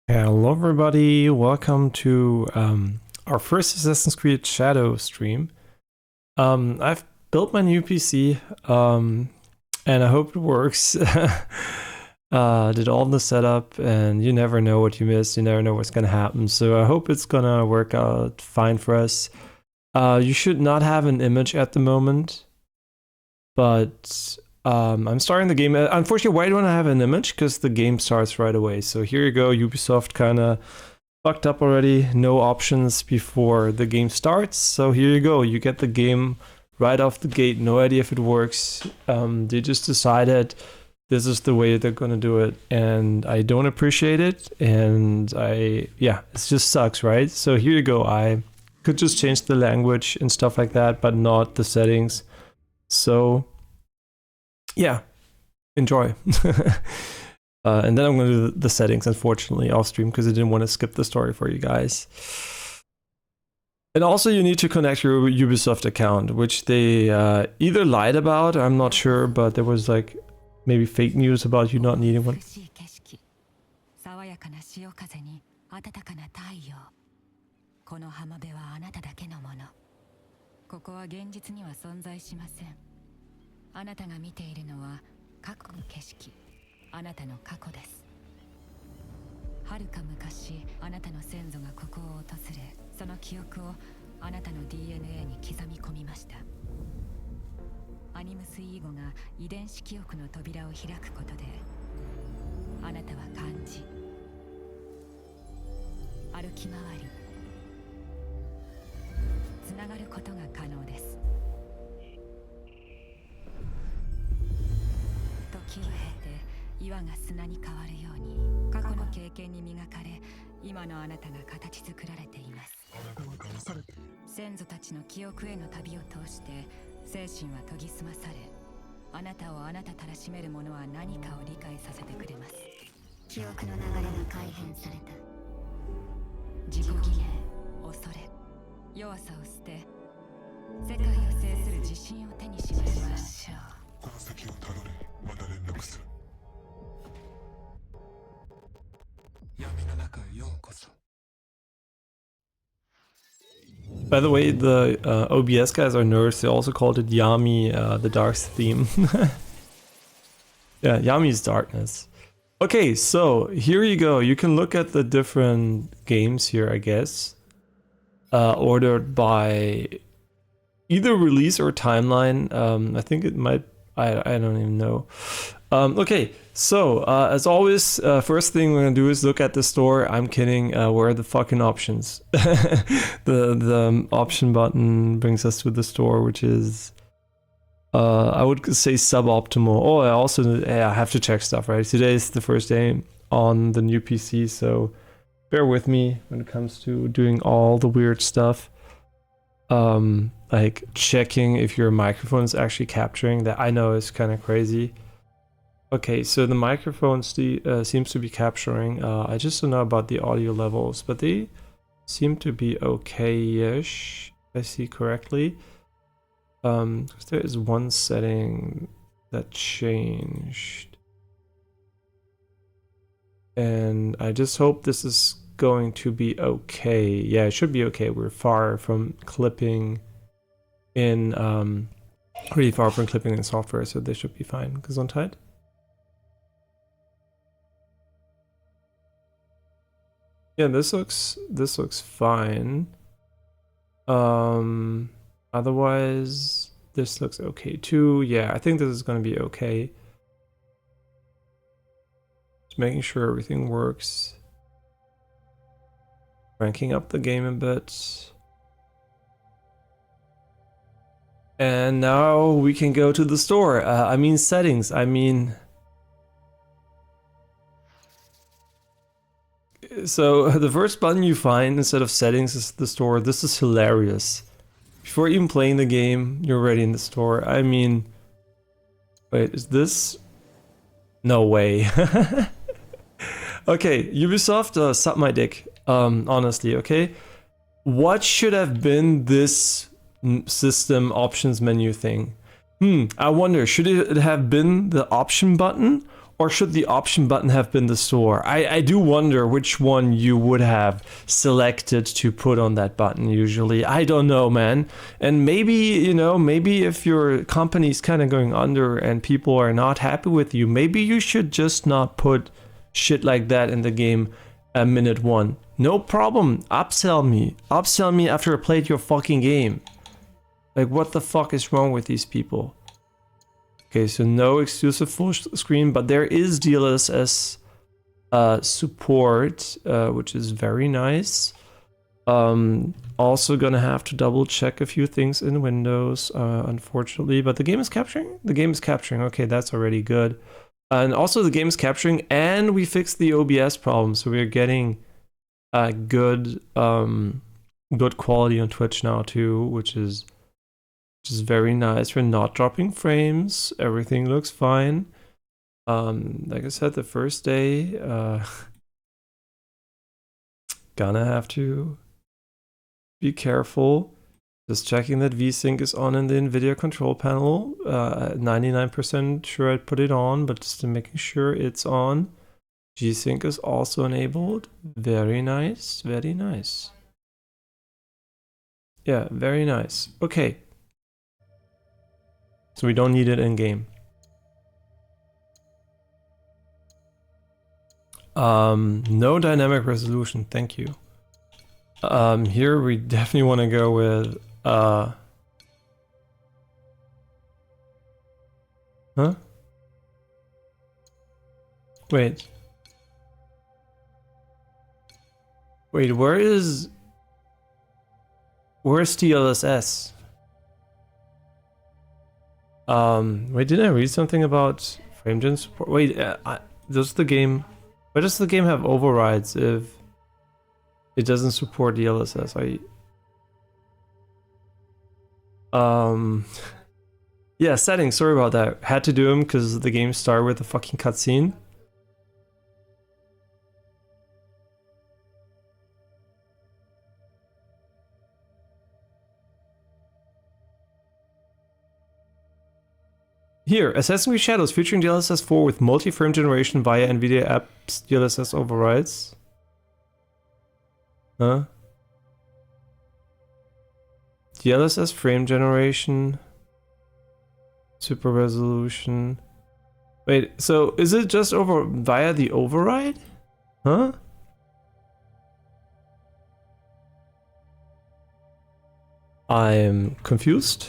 Hello everybody, welcome to our first Assassin's Creed Shadow stream. I've built my new PC and I hope it works. Did all the setup and you never know what you missed, you never know what's gonna happen, so I hope it's gonna work out fine for us. You should not have an image at the moment, but I'm starting the game. Unfortunately, why don't I have an image? Because the game starts right away. So here you go, Ubisoft kind of fucked up already. No options before the game starts. So here you go, you get the game right off the gate. No idea if it works. They just decided this is the way they're gonna do it, and I don't appreciate it. And it just sucks, right? So here you go. I could just change the language and stuff like that, but not the settings. So yeah, enjoy. And then I'm going to do the settings, unfortunately, off stream because I didn't want to skip the story for you guys. And also you need to connect your Ubisoft account, which they either lied about, I'm not sure, but there was like maybe fake news about you not needing one. By the way, the OBS guys are nerds. They also called it Yami, the dark theme. Yeah, Yami's darkness. Okay, so here you go. You can look at the different games here, I guess. Ordered by either release or timeline. I think it might, I don't even know. Okay, so as always, first thing we're gonna do is look at the store. I'm kidding, where are the fucking options? The option button brings us to the store, which is, I would say suboptimal. Oh, I have to check stuff, right? Today is the first day on the new PC, so bear with me when it comes to doing all the weird stuff. Like checking if your microphone is actually capturing. That I know is kind of crazy. Okay, so the microphone seems to be capturing. I just don't know about the audio levels, but they seem to be okay-ish, if I see correctly. Because there is one setting that changed. And I just hope this is going to be okay. Yeah, it should be okay. We're far from clipping in, really far from clipping in software, so they should be fine. Gesundheit. Yeah, this looks fine. Otherwise, this looks okay too. Yeah, I think this is going to be okay. Just making sure everything works. Ranking up the game a bit. And now we can go to the store. I mean settings. So the first button you find instead of settings is the store. This is hilarious. Before even playing the game, you're already in the store. I mean, wait, is this? No way. Okay, Ubisoft, suck my dick. Honestly, okay? What should have been this system options menu thing? I wonder, should it have been the option button? Or should the option button have been the store? I do wonder which one you would have selected to put on that button usually. I don't know, man. And maybe, you know, maybe if your company's kind of going under and people are not happy with you, maybe you should just not put shit like that in the game at minute 1. No problem. Upsell me. Upsell me after I played your fucking game. Like, what the fuck is wrong with these people? Okay, so no exclusive full screen, but there is DLSS support, which is very nice. Also gonna have to double check a few things in Windows, unfortunately, but the game is capturing? The game is capturing, okay, that's already good. And also the game is capturing, and we fixed the OBS problem, so we're getting good quality on Twitch now too, which is very nice. We're not dropping frames. Everything looks fine. Like I said, the first day, gonna have to be careful. Just checking that VSync is on in the NVIDIA control panel. 99% sure I'd put it on, but just making sure it's on. G-Sync is also enabled. Very nice, very nice. Yeah, very nice. Okay. So we don't need it in game. No dynamic resolution, thank you. Here we definitely want to go with huh? Wait, where's DLSS? Wait, didn't I read something about frame gen support? Wait, does the game... Why does the game have overrides if it doesn't support DLSS? Yeah, settings, sorry about that. Had to do them because the game started with a fucking cutscene. Here, Assassin's Creed Shadows featuring DLSS 4 with multi-frame generation via NVIDIA apps DLSS overrides. Huh? DLSS frame generation. Super resolution. Wait, so is it just over via the override? Huh? I'm confused.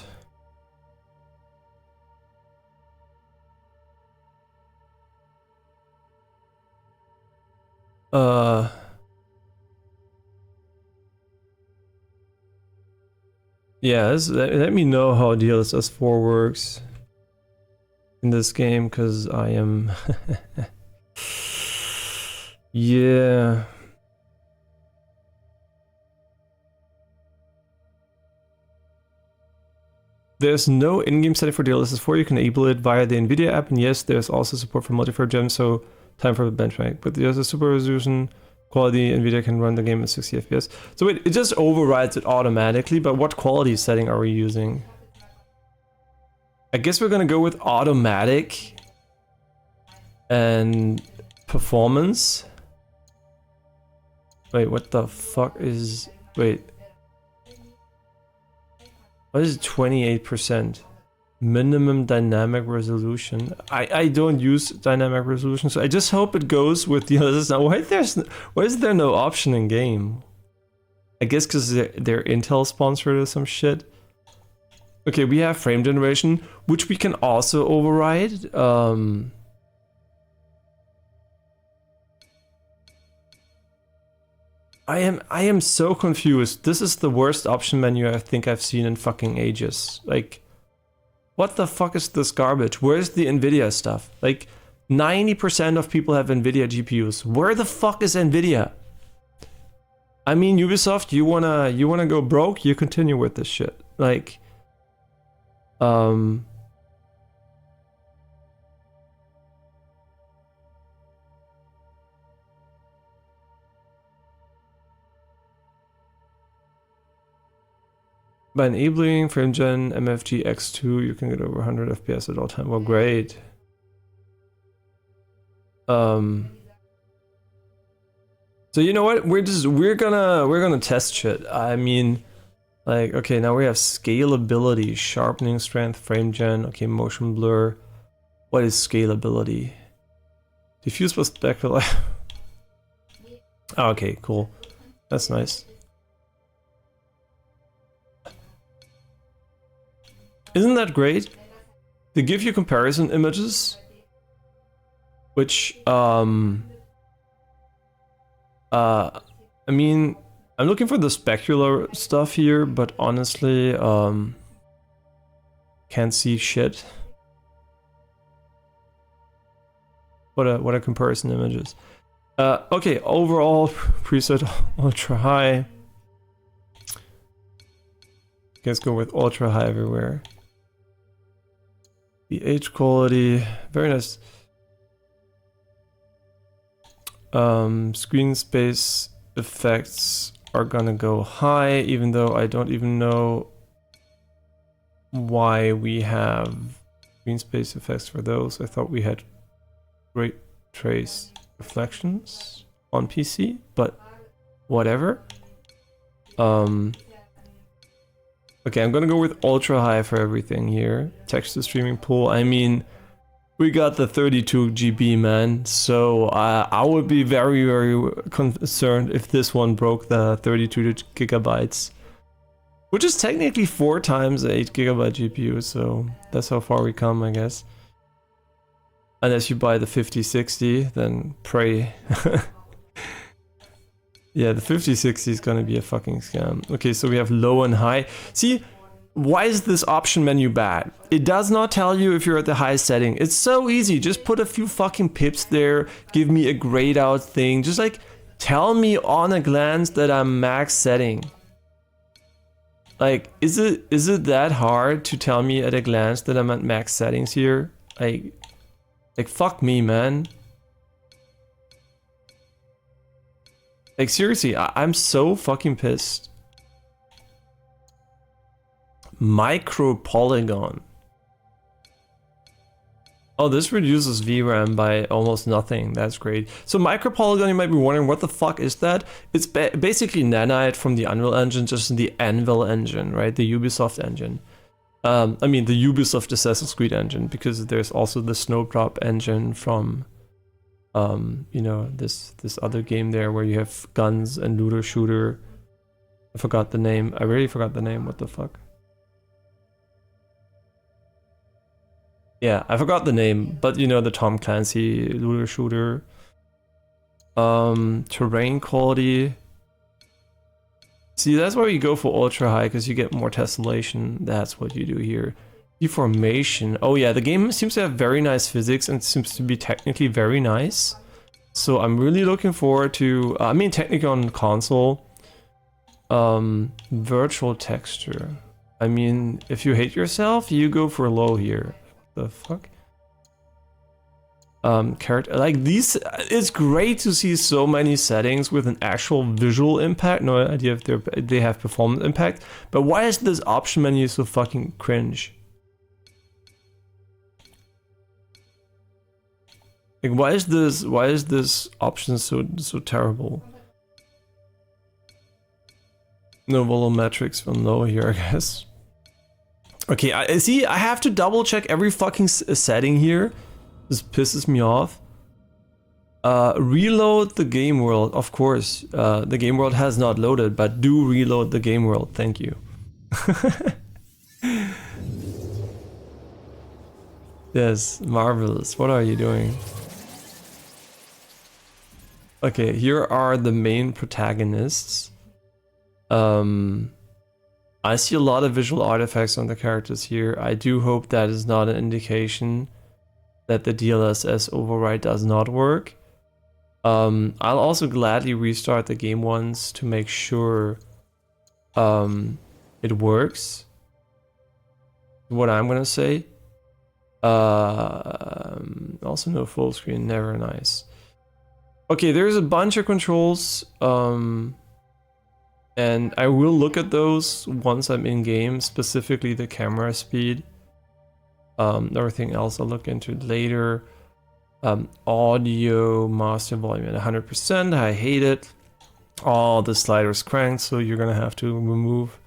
Yeah, let me know how DLSS 4 works in this game, because I am... yeah... There's no in-game setting for DLSS 4, you can enable it via the NVIDIA app, and yes, there's also support for multi-frame gems, so time for the benchmark. But there's a super resolution quality, NVIDIA can run the game at 60 FPS. So wait, it just overrides it automatically, but what quality setting are we using? I guess we're gonna go with automatic and performance. Wait, what the fuck is... Wait. What is 28%? Minimum dynamic resolution. I don't use dynamic resolution, so I just hope it goes with the others. Now, why is there no option in game? I guess because they're Intel sponsored or some shit. Okay, we have frame generation, which we can also override. I am so confused. This is the worst option menu I think I've seen in fucking ages. Like, what the fuck is this garbage? Where's the NVIDIA stuff? Like, 90% of people have NVIDIA GPUs. Where the fuck is NVIDIA? I mean, Ubisoft, you wanna go broke? You continue with this shit. Like, by enabling frame gen MFG X2, you can get over 100 FPS at all time. Well, great. So you know what? We're gonna test shit. I mean, like, okay, now we have scalability, sharpening, strength, frame gen. Okay, motion blur. What is scalability? Diffuse perspective. Oh, okay, cool. That's nice. Isn't that great? They give you comparison images, which I mean, I'm looking for the specular stuff here, but honestly, can't see shit. What a comparison images. Okay, overall preset ultra high. Let's go with ultra high everywhere. The H quality, very nice. Screen space effects are gonna go high, even though I don't even know why we have screen space effects for those. I thought we had ray trace reflections on PC, but whatever. Okay, I'm gonna go with ultra high for everything here. Texture streaming pool. I mean, we got the 32 GB, man. So I would be very, very concerned if this one broke the 32 gigabytes, which is technically 4 times the 8 GB GPU. So that's how far we come, I guess. Unless you buy the 5060, then pray. Yeah, the 5060 is gonna be a fucking scam. Okay, so we have low and high. See, why is this option menu bad? It does not tell you if you're at the high setting. It's so easy. Just put a few fucking pips there. Give me a grayed out thing. Just like tell me on a glance that I'm max setting. Like, is it that hard to tell me at a glance that I'm at max settings here? Like fuck me, man. Like seriously, I'm so fucking pissed. Micro polygon. Oh, this reduces VRAM by almost nothing. That's great. So micro polygon, you might be wondering, what the fuck is that? It's basically Nanite from the Unreal Engine, just in the Anvil engine, right? The Ubisoft engine. I mean the Ubisoft Assassin's Creed engine, because there's also the Snowdrop engine from you know, this other game there where you have guns and looter shooter. I forgot the name. I really forgot the name. What the fuck? Yeah, I forgot the name, but you know, the Tom Clancy looter shooter. Terrain quality. See, that's why you go for ultra high, because you get more tessellation. That's what you do here. Deformation. Oh yeah, the game seems to have very nice physics and seems to be technically very nice. So I'm really looking forward to, I mean, technically on console. Virtual texture. I mean, if you hate yourself, you go for low here. The fuck? Character, like these, it's great to see so many settings with an actual visual impact. No idea if they have performance impact, but why is this option menu so fucking cringe? Like, why is this option so terrible? No volumetrics from low here, I guess. Okay, I see. I have to double check every fucking setting here. This pisses me off. Reload the game world, of course. The game world has not loaded, but do reload the game world. Thank you. Yes, marvelous. What are you doing? Okay, here are the main protagonists. I see a lot of visual artifacts on the characters here. I do hope that is not an indication that the DLSS override does not work. I'll also gladly restart the game once to make sure it works. What I'm gonna say. Also no full screen, never nice. Okay, there's a bunch of controls. And I will look at those once I'm in game, specifically the camera speed. Everything else I'll look into later. Audio master volume at 100%. I hate it. All the sliders cranked, so you're gonna have to remove.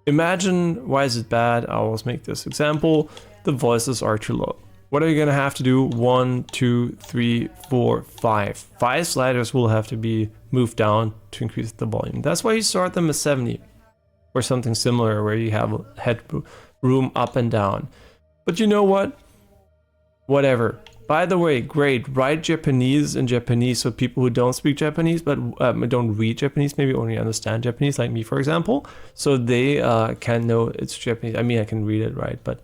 Imagine, why is it bad? I always make this example. The voices are too low. What are you gonna have to do? 1, 2, 3, 4, 5. 5 sliders will have to be moved down to increase the volume. That's why you start them at 70 or something similar, where you have headroom up and down. But you know what? Whatever. By the way, great, write Japanese in Japanese so people who don't speak Japanese but don't read Japanese, maybe only understand Japanese, like me for example, so they can know it's Japanese. I mean, I can read it, right? But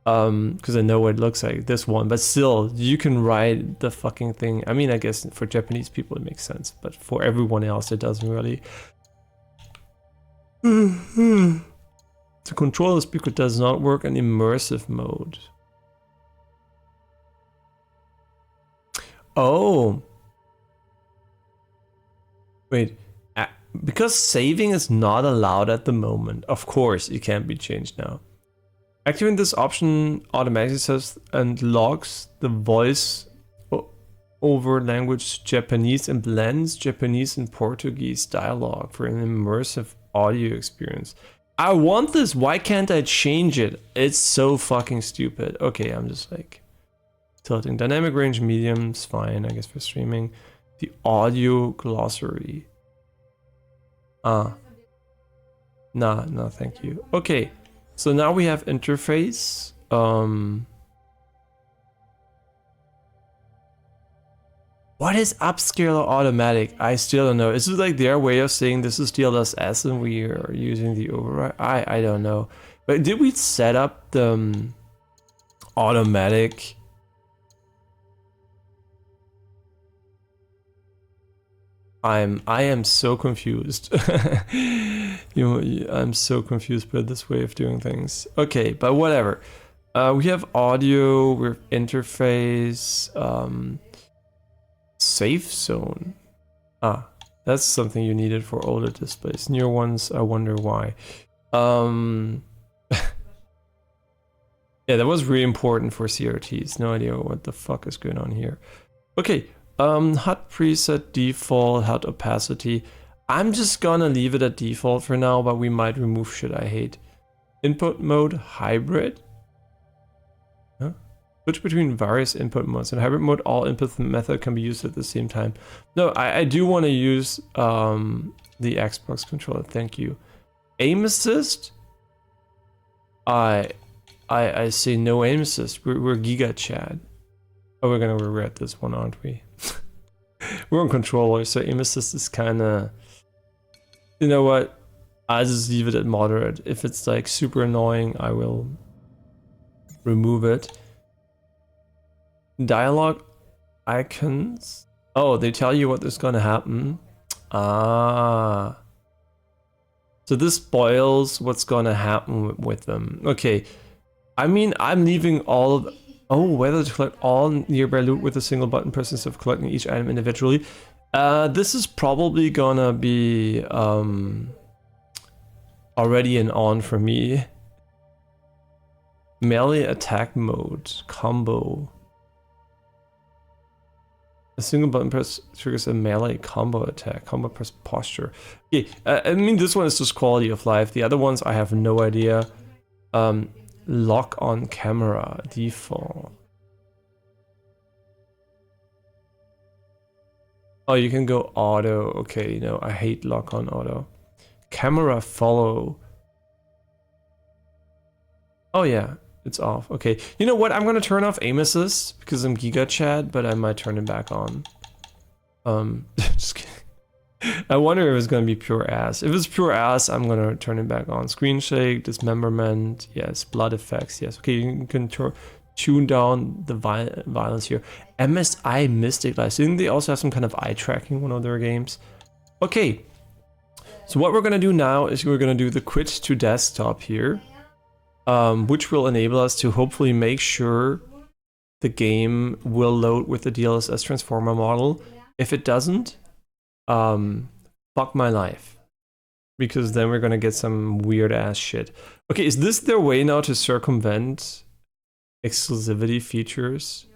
because I know what it looks like, this one, but still, you can write the fucking thing. I mean, I guess for Japanese people it makes sense, but for everyone else it doesn't really. The controller speaker does not work in immersive mode. Oh. Wait. Because saving is not allowed at the moment. Of course, it can't be changed now. Activating this option automatically says and logs the voice over language Japanese and blends Japanese and Portuguese dialogue for an immersive audio experience. I want this. Why can't I change it? It's so fucking stupid. Okay, I'm just like tilting. Dynamic range medium's fine, I guess, for streaming. The audio glossary. No, thank you. Okay, so now we have interface. What is upscaler automatic? I still don't know. Is it like their way of saying this is DLSS and we are using the override? I don't know. But did we set up the automatic? I am so confused. I'm so confused by this way of doing things. Okay, but whatever. We have audio, we have interface, safe zone. That's something you needed for older displays. Newer ones, I wonder why. Yeah, that was really important for CRTs. No idea what the fuck is going on here. Okay. HUD preset default, HUD opacity. I'm just gonna leave it at default for now, but we might remove shit I hate. Input mode hybrid. Huh? Switch between various input modes. In hybrid mode, all input method can be used at the same time. No, I do want to use the Xbox controller. Thank you. Aim assist. I say no aim assist. We're Giga Chad. Oh, we're gonna regret this one, aren't we? We're on controller, so aim assist is kind of. You know what? I'll just leave it at moderate. If it's like super annoying, I will remove it. Dialogue icons. Oh, they tell you what is gonna happen. So this spoils what's gonna happen with them. Okay. I mean, I'm leaving all of. Oh, whether to collect all nearby loot with a single button press instead of collecting each item individually. This is probably gonna be already an on for me. Melee attack mode combo. A single button press triggers a melee combo attack. Combo press posture. Okay, I mean this one is just quality of life. The other ones I have no idea. Lock on camera default. Oh, you can go auto. Okay, no, I hate lock on auto. Camera follow. Oh yeah, it's off. Okay, you know what? I'm gonna turn off aim assist because I'm Giga Chad, but I might turn it back on. Just kidding. I wonder if it's gonna be pure ass. If it's pure ass, I'm gonna turn it back on. Screen shake, dismemberment, yes. Blood effects, yes. Okay, you can tune down the violence here. MSI Mystic Lights. Didn't they also have some kind of eye tracking in one of their games? Okay. So what we're gonna do now is we're gonna do the quit to desktop here, which will enable us to hopefully make sure the game will load with the DLSS transformer model. If it doesn't, fuck my life, because then we're gonna get some weird ass shit. Okay, is this their way now to circumvent exclusivity features?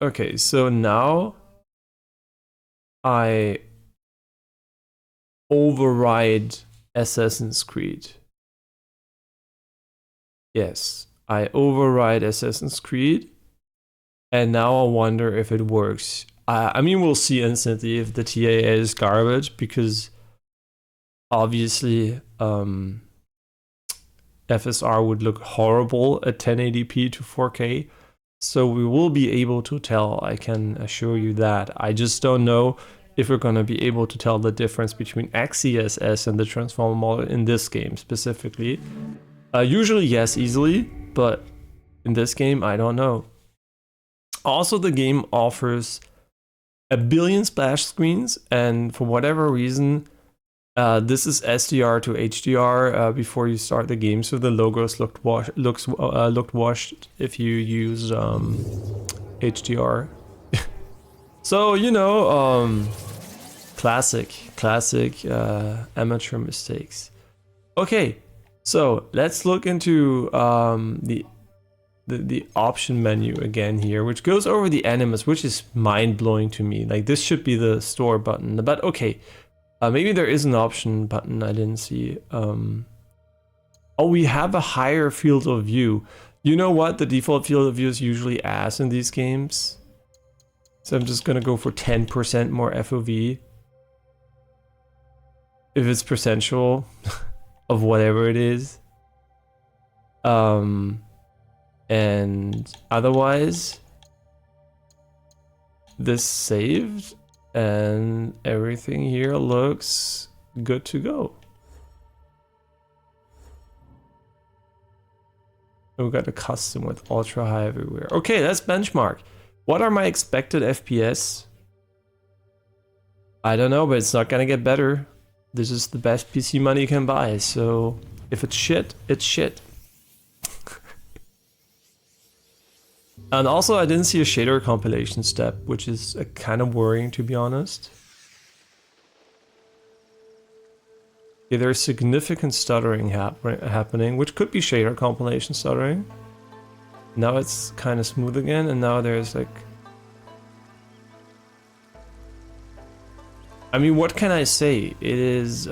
Okay, so now I override Assassin's Creed. Yes, I override Assassin's Creed, and now I wonder if it works. I mean, we'll see instantly if the TAA is garbage, because obviously FSR would look horrible at 1080p to 4K. So we will be able to tell, I can assure you that. I just don't know if we're going to be able to tell the difference between XeSS and the transformer model in this game specifically. Usually, yes, easily, but in this game, I don't know. Also, the game offers a billion splash screens, and for whatever reason, this is SDR to HDR before you start the game, so the logos looked washed if you use HDR. So, you know, classic amateur mistakes. Okay, so let's look into the option menu again here, which goes over the animus, which is mind-blowing to me. Like, this should be the store button, but okay. Maybe there is an option button I didn't see. Oh, we have a higher field of view. You know what? The default field of view is usually ass in these games. So I'm just gonna go for 10% more FOV. If it's percentual of whatever it is. And otherwise, this saved. And everything here looks good to go. We've got a custom with ultra high everywhere. Okay, let's benchmark. What are my expected FPS? I don't know, but it's not gonna get better. This is the best PC money can buy, so if it's shit, it's shit. And also, I didn't see a shader compilation step, which is kind of worrying, to be honest. Yeah, there's significant stuttering happening, which could be shader compilation stuttering. Now it's kind of smooth again, and now there's like... I mean, what can I say? It is...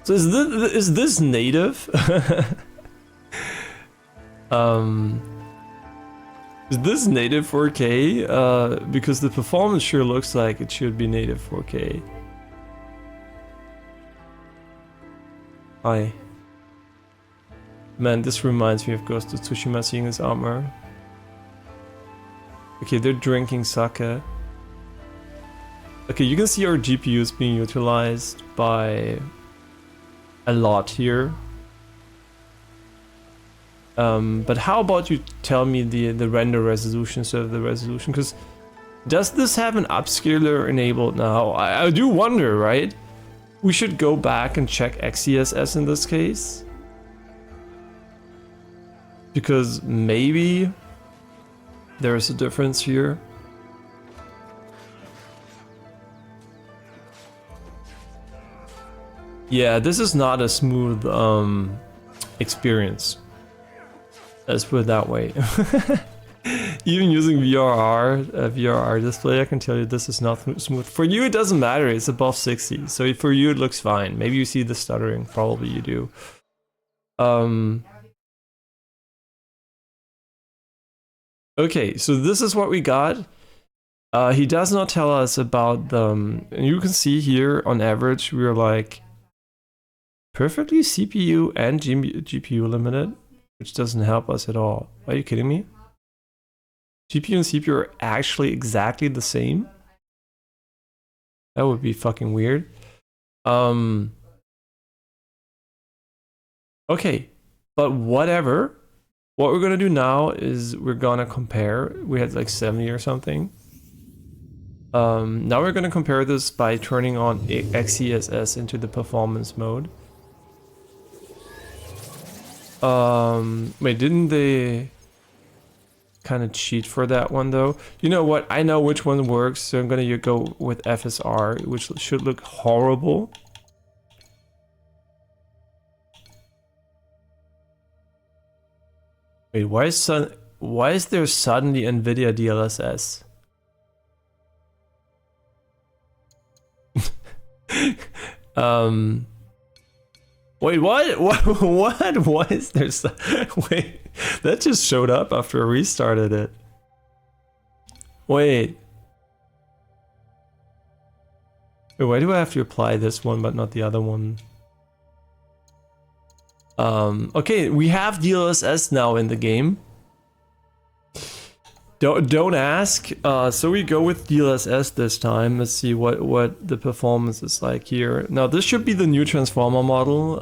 So is this native? Is this native 4K? Because the performance sure looks like it should be native 4K. Hi. Man, this reminds me of Ghost of Tsushima seeing his armor. Okay, they're drinking sake. Okay, you can see our GPUs being utilized by a lot here. But how about you tell me the render resolution, so the resolution, because does this have an upscaler enabled now? I do wonder, right? We should go back and check XeSS in this case. Because maybe there's a difference here. Yeah, this is not a smooth experience. Let's put it that way. Even using VRR display, I can tell you this is not smooth. For you, it doesn't matter. It's above 60, so for you it looks fine. Maybe you see the stuttering. Probably you do. Okay, so this is what we got. He does not tell us about the... and you can see here, on average, we're like perfectly CPU and GPU limited, which doesn't help us at all. Are you kidding me? GPU and CPU are actually exactly the same? That would be fucking weird. Okay, but whatever. What we're gonna do now is we're gonna compare. We had like 70 or something. Now we're gonna compare this by turning on XeSS into the performance mode. Wait, didn't they... kind of cheat for that one though. You know what? I know which one works, so I'm gonna go with FSR, which should look horrible. Wait, why is there suddenly NVIDIA DLSS? Wait, what? What is there? Wait, that just showed up after I restarted it. Wait. Wait, why do I have to apply this one but not the other one? Okay, we have DLSS now in the game. Don't ask. So we go with DLSS this time. Let's see what the performance is like here. Now this should be the new transformer model.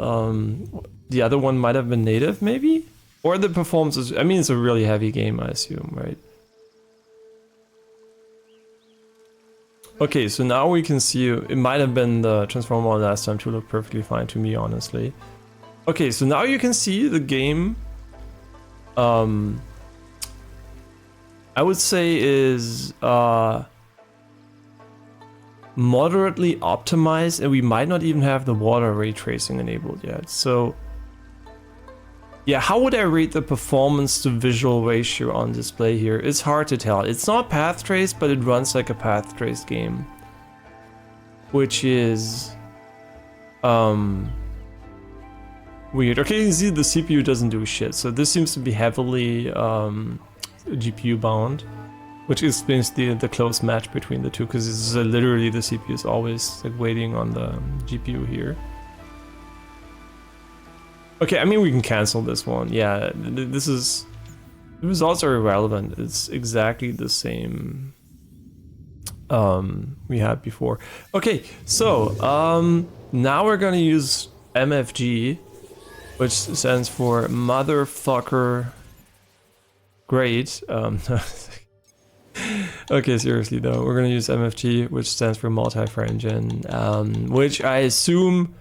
The other one might have been native, maybe, or the performance is. I mean, it's a really heavy game, I assume, right? Okay, so now we can see it might have been the transformer model last time to look perfectly fine to me, honestly. Okay, so now you can see the game. I would say is moderately optimized, and we might not even have the water ray tracing enabled yet. So yeah, how would I rate the performance to visual ratio on display here? It's hard to tell. It's not path traced, but it runs like a path traced game, which is weird. Okay, you see the CPU doesn't do shit, so this seems to be heavily GPU bound, which explains the close match between the two, because it's literally the CPU is always like waiting on the GPU here. Okay, I mean we can cancel this one. Yeah, this is, the results are irrelevant. It's exactly the same we had before. Okay, so now we're gonna use MFG, which stands for motherfucker great. Okay, seriously though, we're gonna use MFG, which stands for multi-frame gen, which I assume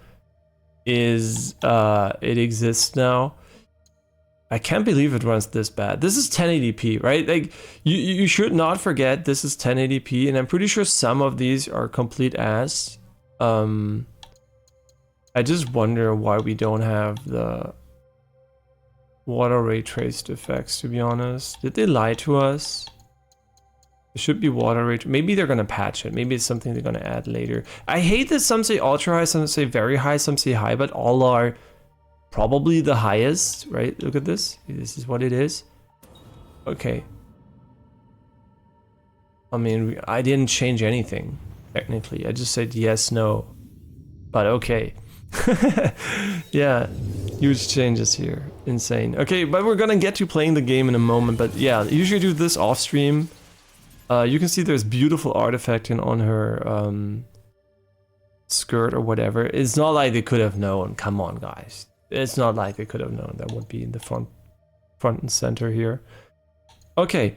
is it exists now. I can't believe it runs this bad. This is 1080p, right? Like you should not forget this is 1080p, and I'm pretty sure some of these are complete ass. I just wonder why we don't have the water ray traced effects, to be honest. Did they lie to us? It should be water ray. Maybe they're gonna patch it. Maybe it's something they're gonna add later. I hate that some say ultra high, some say very high, some say high, but all are probably the highest, right? Look at this. This is what it is. Okay. I mean, I didn't change anything, technically. I just said yes, no. But okay. Yeah, huge changes here. Insane. Okay, but we're gonna get to playing the game in a moment. But yeah, usually do this off stream. You can see there's beautiful artifacting on her skirt or whatever. It's not like they could have known. Come on, guys. It's not like they could have known that would be in the front and center here. Okay.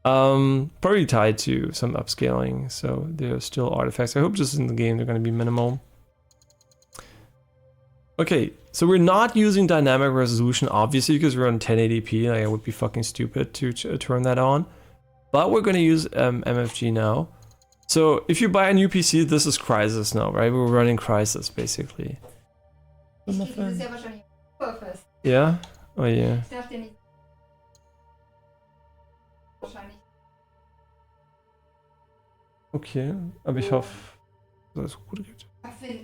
Probably tied to some upscaling, so there are still artifacts. I hope just in the game they're going to be minimal. Okay, so we're not using dynamic resolution, obviously, because we're on 1080p. Like, it would be fucking stupid to turn that on. But we're going to use MFG now. So if you buy a new PC, this is Crysis now, right? We're running Crysis, basically. Yeah? Oh yeah. Okay, aber ich hoffe, dass es gut geht.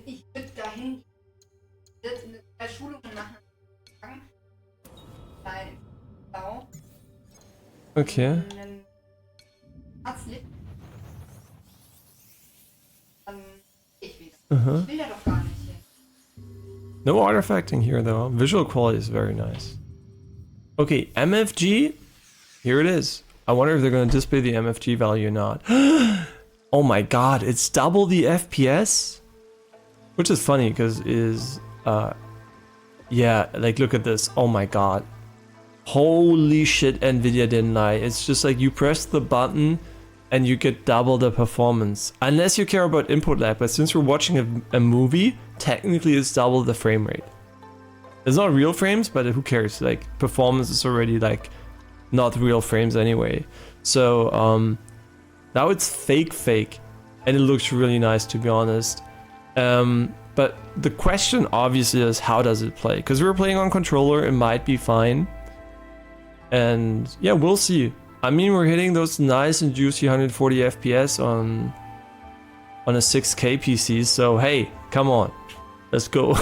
Ich würde dahin Schulungen machen. Okay. Ich will da doch gar nicht hin. No artifacting here though. Visual quality is very nice. Okay, MFG. Here it is. I wonder if they're going to display the MFG value or not. Oh my god, it's double the FPS? Which is funny because yeah, like look at this. Oh my god. Holy shit, Nvidia didn't lie. It's just like you press the button and you get double the performance. Unless you care about input lag, but since we're watching a movie, technically it's double the frame rate. It's not real frames, but who cares? Like performance is already like not real frames anyway. So now it's fake, and it looks really nice, to be honest. But the question obviously is, how does it play? Because we're playing on controller, it might be fine. And yeah, we'll see. I mean, we're hitting those nice and juicy 140 FPS on a 6K PC, so hey, come on, let's go.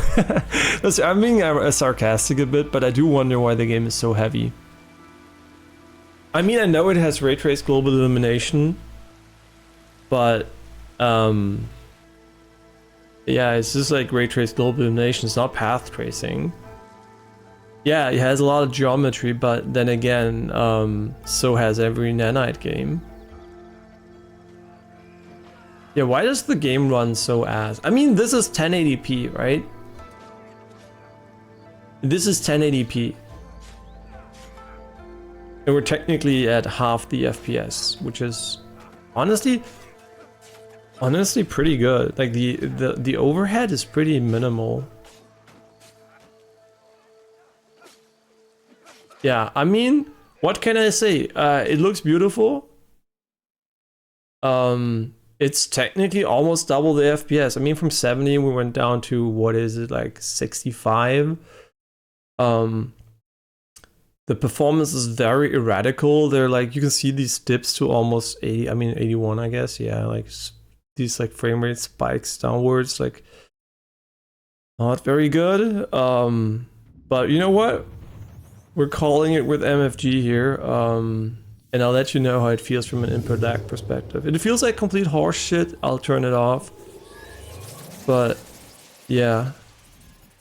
I'm being sarcastic a bit, but I do wonder why the game is so heavy. I mean, I know it has ray trace global illumination, but yeah, it's just like ray trace global illumination. It's not path tracing. Yeah, it has a lot of geometry, but then again, so has every nanite game. Yeah, why does the game run so ass? I mean, this is 1080p, right? This is 1080p. And we're technically at half the FPS, which is honestly pretty good. Like the overhead is pretty minimal. Yeah, I mean, what can I say? It looks beautiful. It's technically almost double the FPS. I mean, from 70 we went down to, what is it, like 65? The performance is very erratical. They're like, you can see these dips to almost 80, I mean 81, I guess. Yeah, like these like frame rate spikes downwards, like not very good. But you know what? We're calling it with MFG here. And I'll let you know how it feels from an input lag perspective. It feels like complete horse shit. I'll turn it off. But yeah.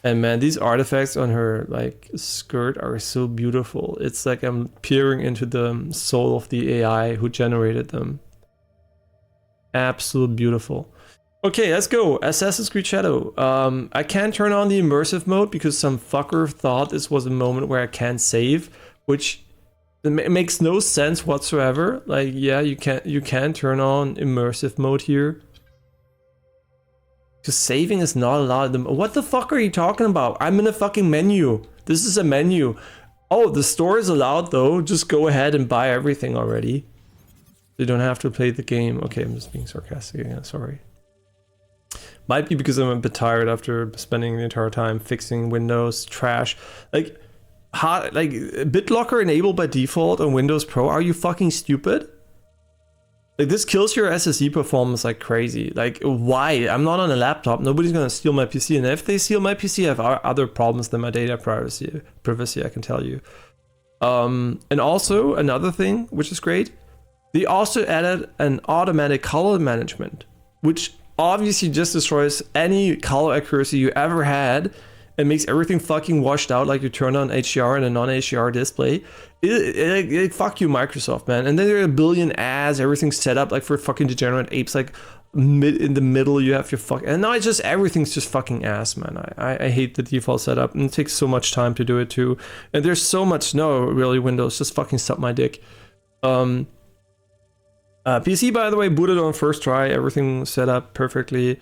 And man, these artifacts on her like skirt are so beautiful. It's like I'm peering into the soul of the AI who generated them. Absolute beautiful. Okay, let's go. Assassin's Creed Shadow. I can't turn on the immersive mode because some fucker thought this was a moment where I can't save, which it makes no sense whatsoever. Like, yeah, you can turn on immersive mode here. Because saving is not allowed. What the fuck are you talking about? I'm in a fucking menu. This is a menu. Oh, the store is allowed though. Just go ahead and buy everything already. You don't have to play the game. Okay, I'm just being sarcastic again, sorry. Might be because I'm a bit tired after spending the entire time fixing Windows trash. Like, BitLocker enabled by default on Windows Pro. Are you fucking stupid? Like, this kills your SSD performance like crazy. Like, why? I'm not on a laptop. Nobody's gonna steal my PC. And if they steal my PC, I have other problems than my data privacy, I can tell you. And also, another thing, which is great, they also added an automatic color management, which obviously just destroys any color accuracy you ever had and makes everything fucking washed out, like you turn on HDR and a non-HDR display. Fuck you, Microsoft, man. And then there are a billion ads, everything's set up like for fucking degenerate apes, like in the middle you have your fuck, and now it's just everything's just fucking ass, man. I hate the default setup, and it takes so much time to do it too. And there's so much, no, really, Windows, just fucking suck my dick. PC, by the way, booted on first try, everything set up perfectly.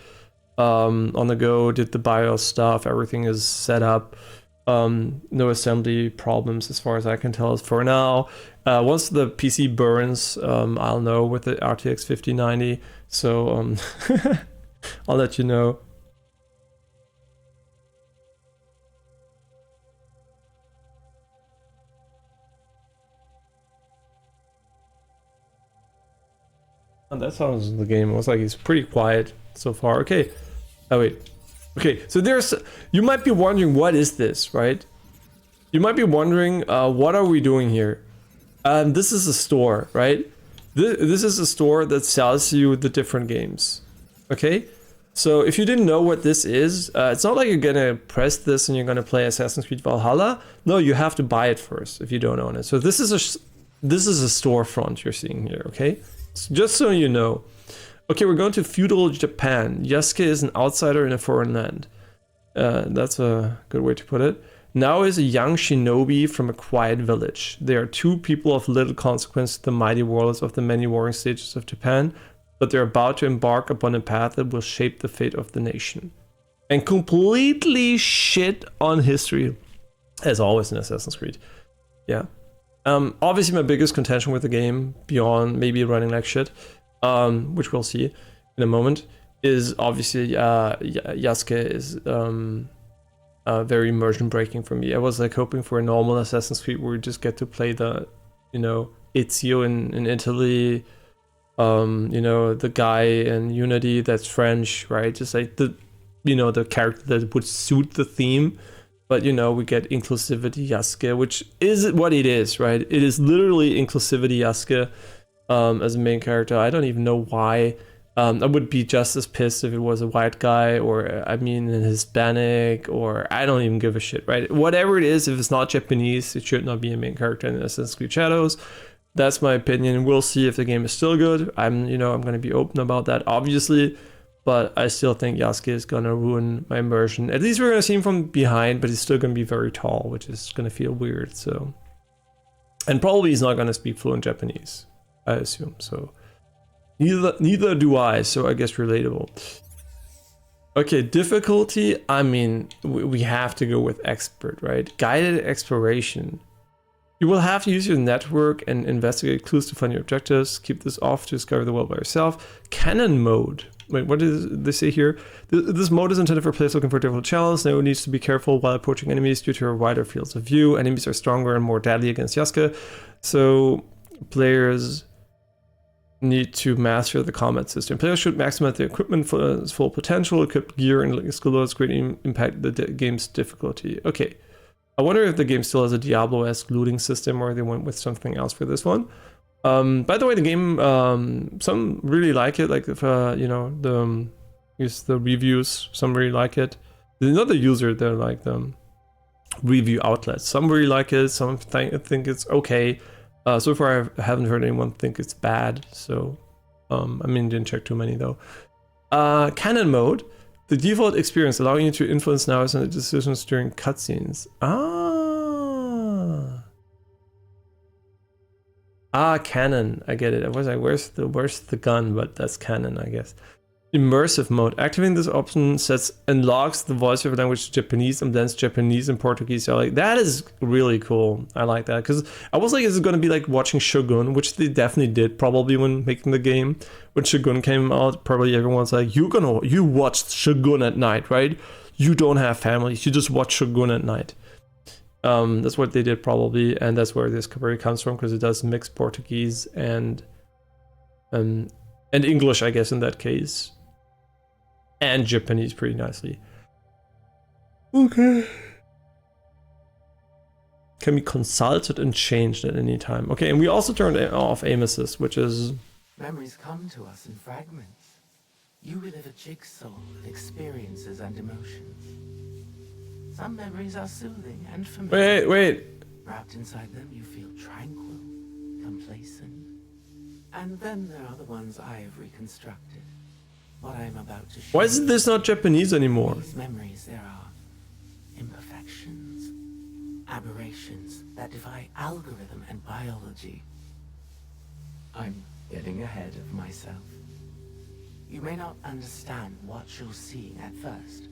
On the go, did the BIOS stuff, everything is set up. No assembly problems as far as I can tell for now. Once the PC burns, I'll know with the RTX 5090, so I'll let you know. And that sounds the game. It was like it's pretty quiet so far. Okay. Oh wait. Okay, so you might be wondering, what is this, right? You might be wondering, what are we doing here? This is a store, right? This is a store that sells you the different games. Okay? So if you didn't know what this is, it's not like you're gonna press this and you're gonna play Assassin's Creed Valhalla. No, you have to buy it first if you don't own it. So this is a storefront you're seeing here, okay? So just so you know. Okay, we're going to feudal Japan. Yasuke is an outsider in a foreign land. That's a good way to put it. Now is a young shinobi from a quiet village. They are two people of little consequence to the mighty warlords of the many warring stages of Japan, but they're about to embark upon a path that will shape the fate of the nation. And completely shit on history, as always in Assassin's Creed. Yeah. Obviously, my biggest contention with the game, beyond maybe running like shit, which we'll see in a moment, is obviously Yasuke is very immersion breaking for me. I was like hoping for a normal Assassin's Creed where we just get to play the, you know, Ezio in Italy, you know, the guy in Unity that's French, right? Just like the, you know, the character that would suit the theme. But, you know, we get inclusivity Yasuke, which is what it is, right? It is literally inclusivity Yasuke as a main character. I don't even know why. I would be just as pissed if it was a white guy, or I mean an Hispanic, or I don't even give a shit, right? Whatever it is, if it's not Japanese, it should not be a main character in Assassin's Creed Shadows. That's my opinion. We'll see if the game is still good. I'm going to be open about that, obviously, but I still think Yasuke is going to ruin my immersion. At least we're going to see him from behind, but he's still going to be very tall, which is going to feel weird. So, and probably he's not going to speak fluent Japanese, I assume. So. Neither do I, so I guess relatable. Okay, difficulty, I mean, we have to go with expert, right? Guided exploration. You will have to use your network and investigate clues to find your objectives. Keep this off to discover the world by yourself. Cannon mode. Wait, what does they say here? This mode is intended for players looking for difficult challenges. No one needs to be careful while approaching enemies due to a wider fields of view. Enemies are stronger and more deadly against Yasuke, so players need to master the combat system. Players should maximize their equipment for its full potential. Equipped gear and skill loads greatly impact the game's difficulty. Okay, I wonder if the game still has a Diablo-esque looting system, or they went with something else for this one. By the way, the game, some really like it. Like if you know, the reviews, some really like it. Not the user, they're like the review outlets. Some really like it. Some think it's okay. So far, I haven't heard anyone think it's bad, so, I mean, didn't check too many, though. Canon mode. The default experience, allowing you to influence nows and decisions during cutscenes. Canon. I get it. I was like, where's the gun? But that's canon, I guess. Immersive mode. Activating this option sets unlocks the voiceover language to Japanese and blends Japanese and Portuguese. So like that is really cool. I like that because I was like, is it going to be like watching Shogun, which they definitely did probably when making the game. When Shogun came out, probably everyone's like, you watched Shogun at night, right? You don't have families. You just watch Shogun at night. That's what they did probably, and that's where this probably comes from because it does mix Portuguese and English, I guess, in that case. And Japanese pretty nicely. Okay. Can be consulted and changed at any time. Okay, and we also turned off aim assist, which is... Memories come to us in fragments. You relive a jigsaw of experiences and emotions. Some memories are soothing and familiar. Wait. Wrapped inside them, you feel tranquil, complacent. And then there are the ones I have reconstructed. What I am about to show. Why is this not Japanese anymore? These memories, there are imperfections, aberrations that defy algorithm and biology. I'm getting ahead of myself. You may not understand what you're seeing at first,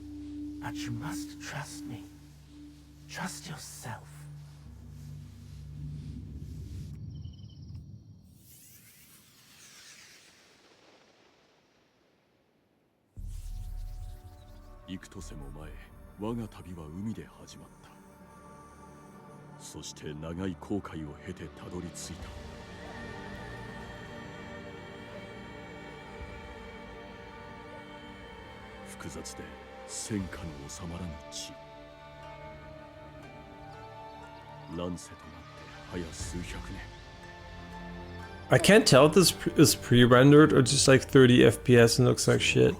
but you must trust me. Trust yourself. I can't tell if this is pre-rendered or just like 30 FPS and looks like shit.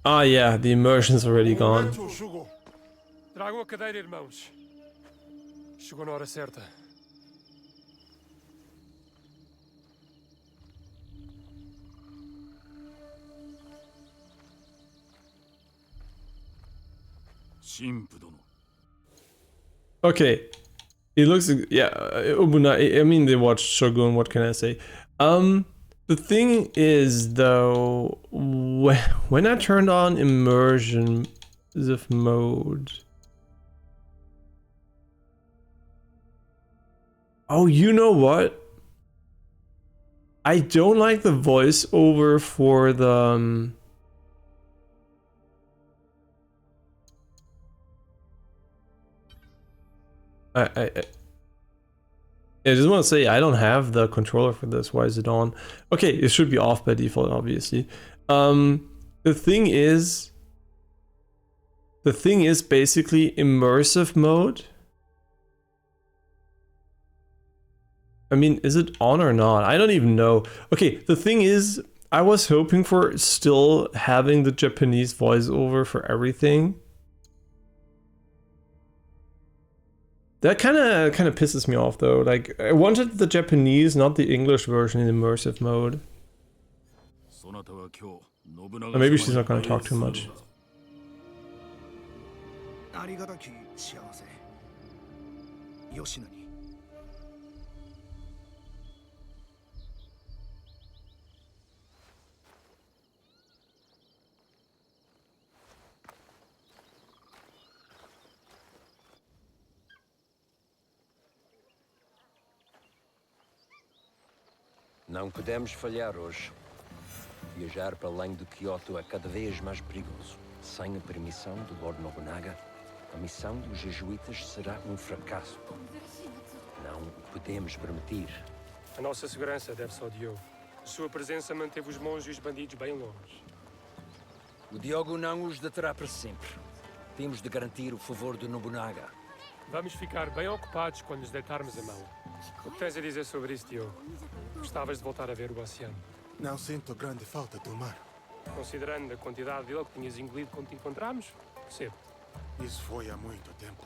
Ah, yeah, the immersion's already gone. Chegou na hora certa. Okay. It looks, yeah, I mean, they watched Shogun, what can I say? The thing is, though, when I turned on immersive mode... Oh, you know what? I don't like the voiceover for the... I just want to say I don't have the controller for this. Why is it on? Okay, it should be off by default, obviously. The thing is basically immersive mode. I mean, is it on or not? I don't even know. Okay, the thing is, I was hoping for still having the Japanese voiceover for everything. That kind of pisses me off though. Like, I wanted the Japanese, not the English version in immersive mode. Or maybe she's not gonna talk too much. 'Não podemos falhar hoje. Viajar para além de Kyoto é cada vez mais perigoso. Sem a permissão do Lord Nobunaga, a missão dos jesuítas será um fracasso. Não o podemos permitir. A nossa segurança deve-se ao Diogo. Sua presença manteve os monges e os bandidos bem longe. O Diogo não os deterá para sempre. Temos de garantir o favor do Nobunaga. Vamos ficar bem ocupados quando nos deitarmos a mão. O que tens a dizer sobre isso, Diogo? Gostavas de voltar a ver o oceano? Não sinto grande falta do mar. Considerando a quantidade dele que tinhas engolido quando te encontramos, percebo. Isso foi há muito tempo.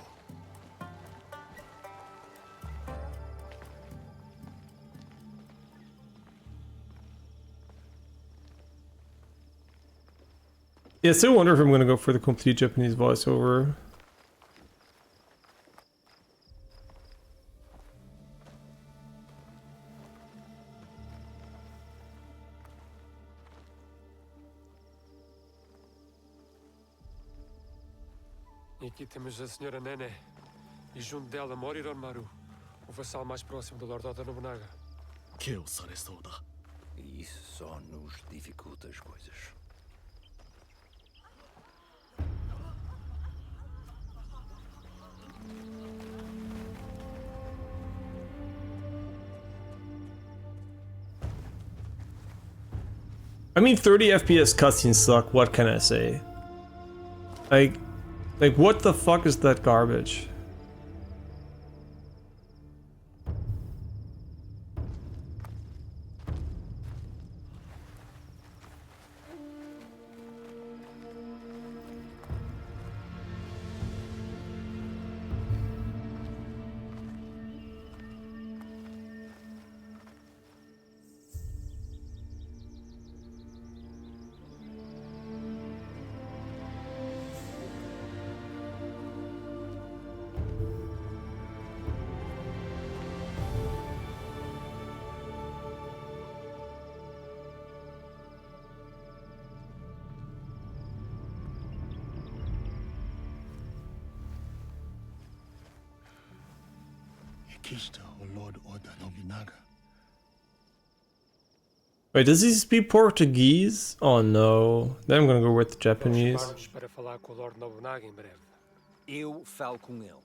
Yeah, I still wonder if I'm gonna go for the complete Japanese voiceover. E aqui temos a senhora Nene. E junto dela Moriron Maru, o vassal mais próximo do Lord Oda Nobunaga. E isso só nos dificulta as coisas. I mean, 30 FPS cutscenes suck, what can I say? Like, what the fuck is that garbage? Aqui está o Lord Oda Nobunaga. Wait, does he speak Portuguese? Oh no. Then I'm gonna go with Japanese. Vamos para falar com o Lord Nobunaga em breve. Eu falo com ele.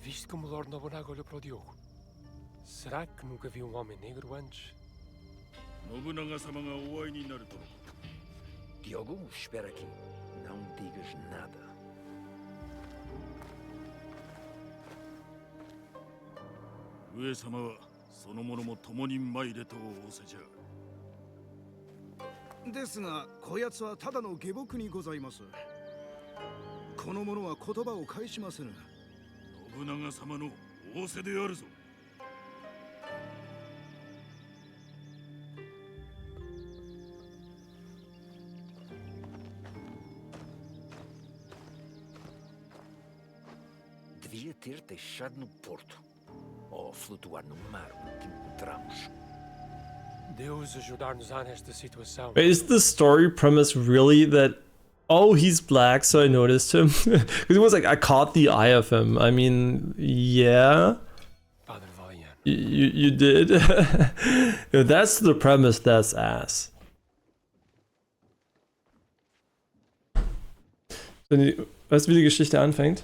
Viste como o Lord Nobunaga olhou para o Diogo? Será que nunca viu um homem negro antes? Diogo, espera aqui. Não digas nada. 信長様の仰せであるぞ。Devia ter deixado no porto. Ou flutuar no mar onde encontramos. Deus ajudar-nos nesta situação. Wait, is the story premise really that, oh, he's black, so I noticed him? Because it was like, I caught the eye of him. I mean, yeah, Padre Valian. you did. If that's the premise, that's ass. Weißt du, wie die Geschichte anfängt?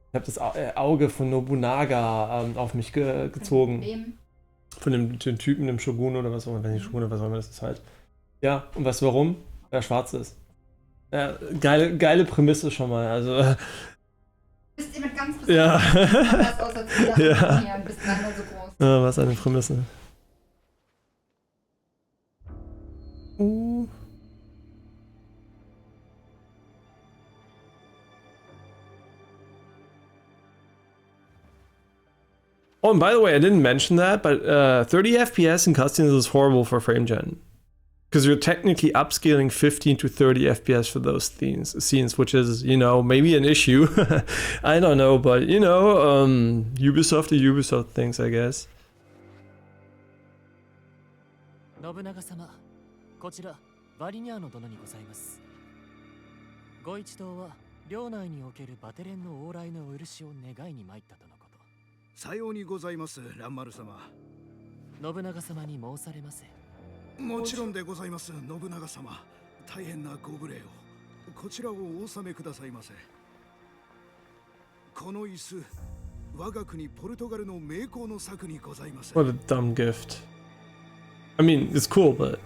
Ich habe das Auge von Nobunaga auf mich gezogen. Wem? Von dem Typen, dem Shogun oder was auch immer, wenn nicht Shogun, was auch immer das ist halt. Ja, und weißt du warum? Weil er schwarz ist. Ja, geile Prämisse schon mal, also. Du bist jemand ganz besonders. Ja. Anders aus als viele Ja. anderen hier. Du bist leider so groß. Ja, was eine Prämisse. Oh, and by the way, I didn't mention that, but 30 FPS in cutscenes is horrible for frame gen. Because you're technically upscaling 15 to 30 FPS for those scenes, which is, you know, maybe an issue. I don't know, but, you know, Ubisoft to Ubisoft things, I guess. 信長様、こちらバリニャーノ殿にございます。ご一同は領内におけるバテレンの往来のお許しを願いに参ったとのこと。さようにございます、蘭丸様。信長様に申されませ。もちろんでございます、信長様。大変なご無礼を。こちらをお納めくださいませ。この椅子、我が国ポルトガルの名工の作にございます。 What a dumb gift. I mean, it's cool, but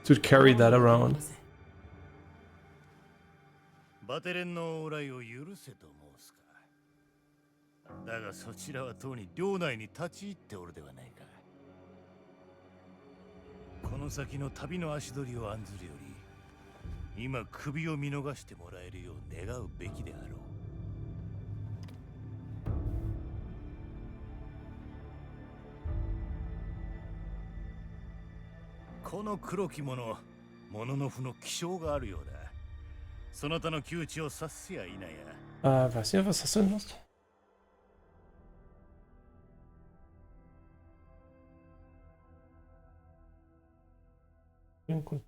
to carry that around. バテレンの往来を許せと申すか。だがそちらはとうに領内に立ち入っておるではないか。この先の旅の足取りを案ずるより、今首を見逃してもらえるよう願うべきであろう。この黒き者、モノノフの気性があるようだ。そなたの窮地を察すや否や。Weiß nicht, was hast du denn Lust? Gut.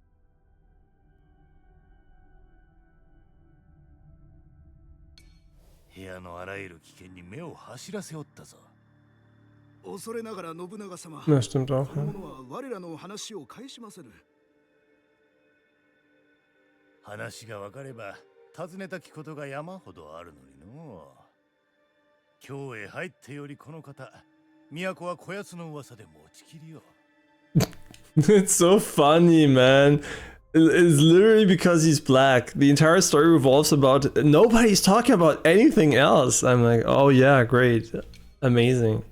部屋のあらゆる危険に目を走らせおったぞ。恐れながら信長様。 Ja, stimmt auch. この Ja. 者は我らの話を返しませぬ。話が分かれば尋ねたきことが山ほどあるのにの。京へ入ってよりこの方、都はこやつの噂で持ちきりよ。It's so funny, man. It's literally because he's black. The entire story revolves about nobody's talking about anything else. I'm like, oh yeah, great, amazing.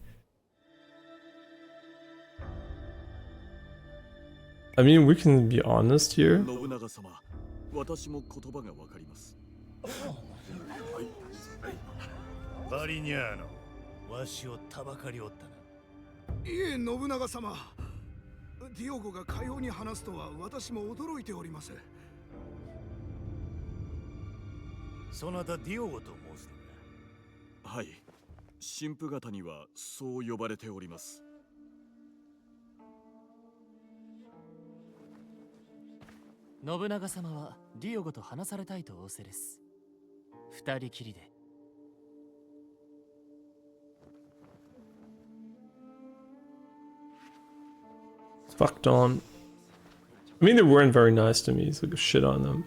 I mean, we can be honest here. 信長様、私も言葉がわかります。バリニャーノ、わしをたばかりおったな。いえ、信長様。ディオゴがかように話すとは私も驚いております。そなたディオゴと申すのか。はい、神父方にはそう呼ばれております。信長様はディオゴと話されたいと仰せです。二人きりで。Fucked on. I mean, they weren't very nice to me, so shit on them.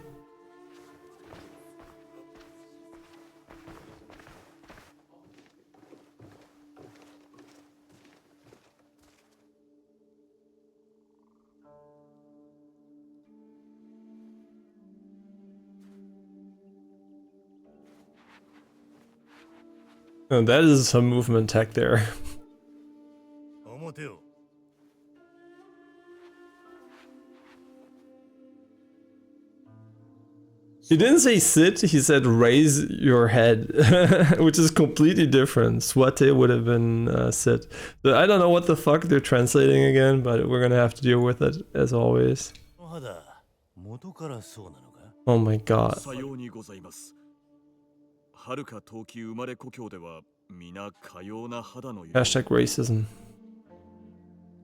Oh, that is some movement tech there. 表を。He didn't say sit, he said raise your head, which is completely different. Swate would have been sit. So I don't know what the fuck they're translating again, but we're gonna have to deal with it as always. Oh my god. さようにございます。遥か遠き生まれ故郷では皆かような肌の色。Hashtag racism.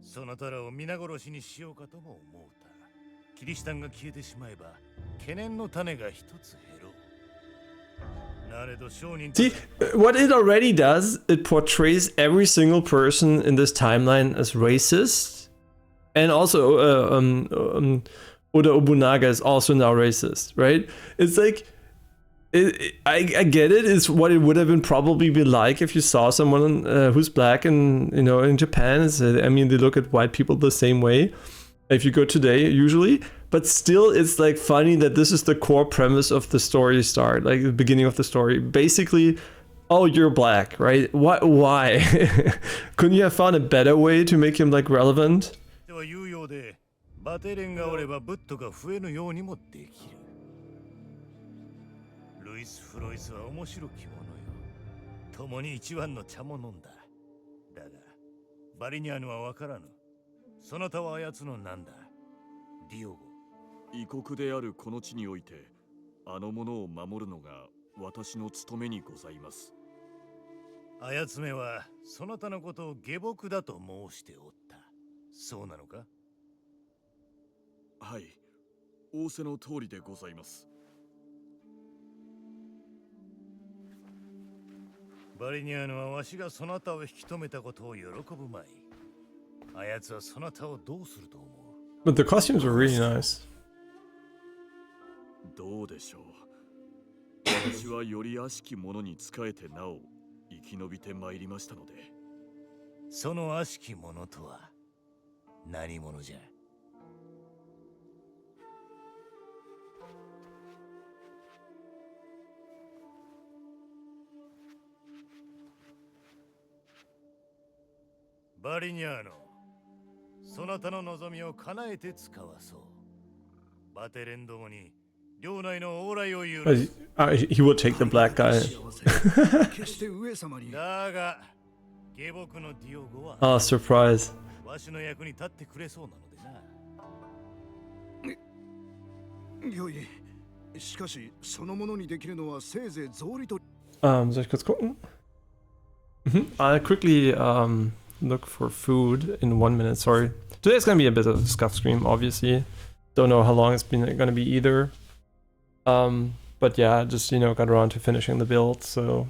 そなたらを皆殺しにしようかとも思うた。キリシタンが消えてしまえば懸念の種が一つ減ろう。 See, what it already does, it portrays every single person in this timeline as racist. And also, Oda Nobunaga is also now racist, right? It's like, I get it, it's what it would have been probably be like if you saw someone who's black and, you know, in Japan. I mean, they look at white people the same way if you go today, usually. But still, it's like funny that this is the core premise of the story start, like the beginning of the story. Basically, oh, you're black, right? Why? Couldn't you have found a better way to make him like relevant? Diogo. 異国であるこの地において、あの者を守るのが私の務めにございます。あやつめはそなたのことを下僕だと申しておった。そうなのか？はい、仰せの通りでございます。バリニャーノはわしがそなたを引き止めたことを喜ぶまい。あやつはそなたをどうすると思う？ But the costumes were really nice. どうでしょう。私はより悪しき者に仕えてなお生き延びてまいりましたので。その悪しき者とは何者じゃ？バリニャーノ、そなたの望みを叶えて使わそう。バテレンどもに領内の往来を許す。He would take the black guy. だが、下僕のディオゴは Oh, surprise. わしの役に立ってくれそうなのでな。よい、しかしそのものにできるのはせいぜい草履と。Soll ich kurz gucken? I'll quickly look for food in 1 minute. Sorry. Today's gonna be a bit of a scuff stream, obviously. Don't know how long it's been gonna be either. But yeah, just, you know, got around to finishing the build, so.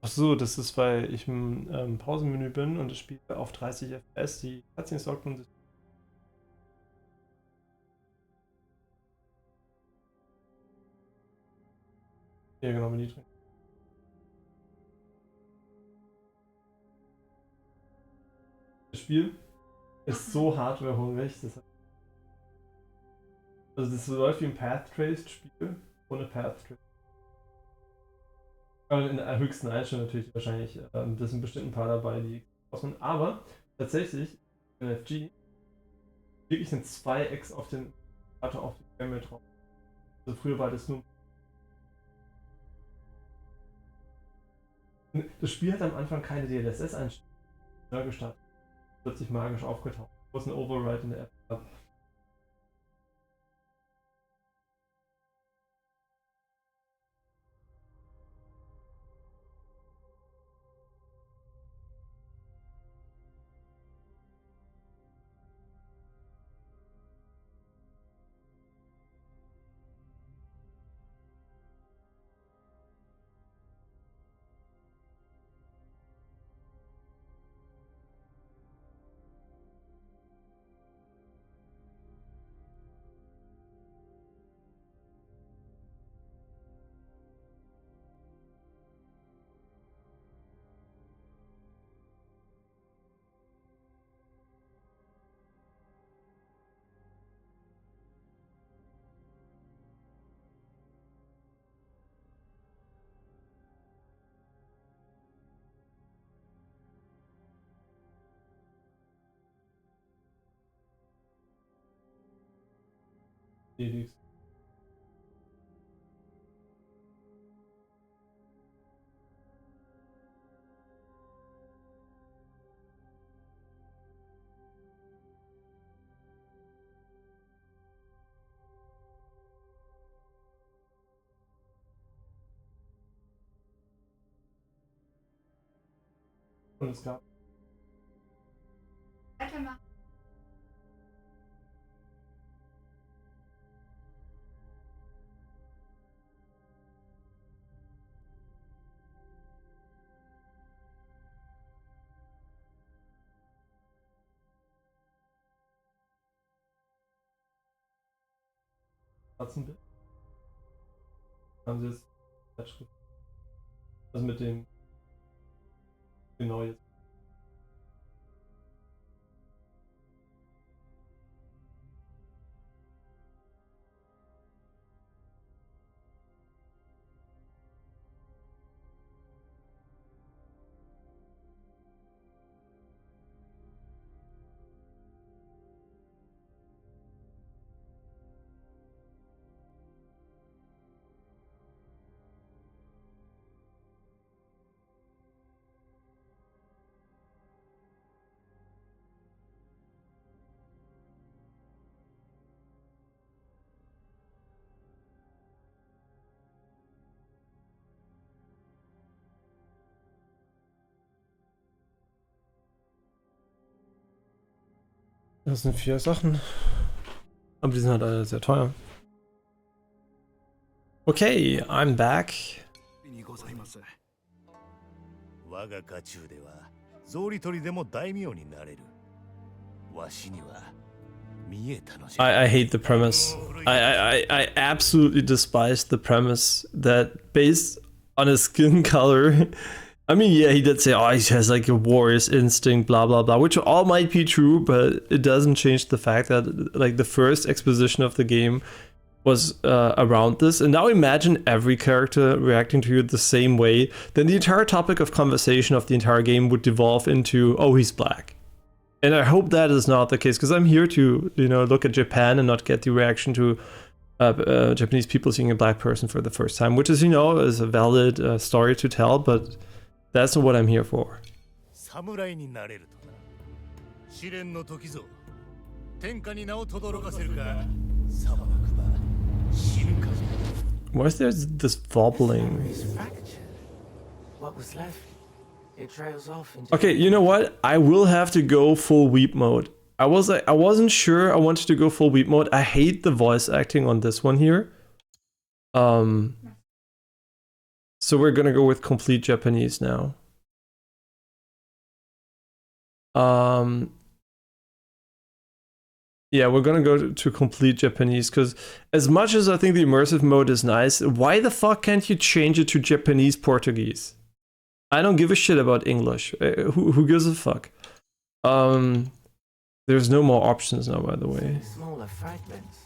Achso, das ist, weil ich im Pausenmenü bin und das Spiel auf 30 FPS, die Cutscenes sollten sich. Ja, genau, mit niedrig. Das Spiel ist so hardwarehungrig, also das läuft wie ein Path-Traced-Spiel ohne Path-Traced. In der höchsten Einstellung natürlich wahrscheinlich, das sind bestimmt ein paar dabei, die ausmachen. Aber tatsächlich, in FG, wirklich sind 2x auf den Frame drauf. Also früher war das nur. Das Spiel hat am Anfang keine DLSS-Einstellung gestartet. Plötzlich magisch aufgetaucht. Wo es ein Override in der App gab. Weitermachen. Haben Sie jetzt Zeitschrift? Also mit dem genau jetzt. Das sind 4 Sachen. Aber die sind halt alle sehr teuer. Okay, I'm back. 我が家中では草履取りでも大名になれる。わしには見えたのじゃ。I hate the premise. I absolutely despise the premise that based on his skin color. I mean, yeah, he did say, oh, he has like a warrior's instinct, blah, blah, blah, which all might be true, but it doesn't change the fact that like the first exposition of the game was around this. And now imagine every character reacting to you the same way. Then the entire topic of conversation of the entire game would devolve into, oh, he's black. And I hope that is not the case, because I'm here to, you know, look at Japan and not get the reaction to Japanese people seeing a black person for the first time, which is, you know, is a valid story to tell, but that's not what I'm here for. Why is there this wobbling? What was left? It trails off into Okay, you know what? I will have to go full weep mode. I wasn't sure I wanted to go full weep mode. I hate the voice acting on this one here. So we're gonna go with complete Japanese now. Yeah, we're gonna go to complete Japanese, because as much as I think the immersive mode is nice, why the fuck can't you change it to Japanese Portuguese? I don't give a shit about English. Who gives a fuck? There's no more options now, by the way. smaller fragments.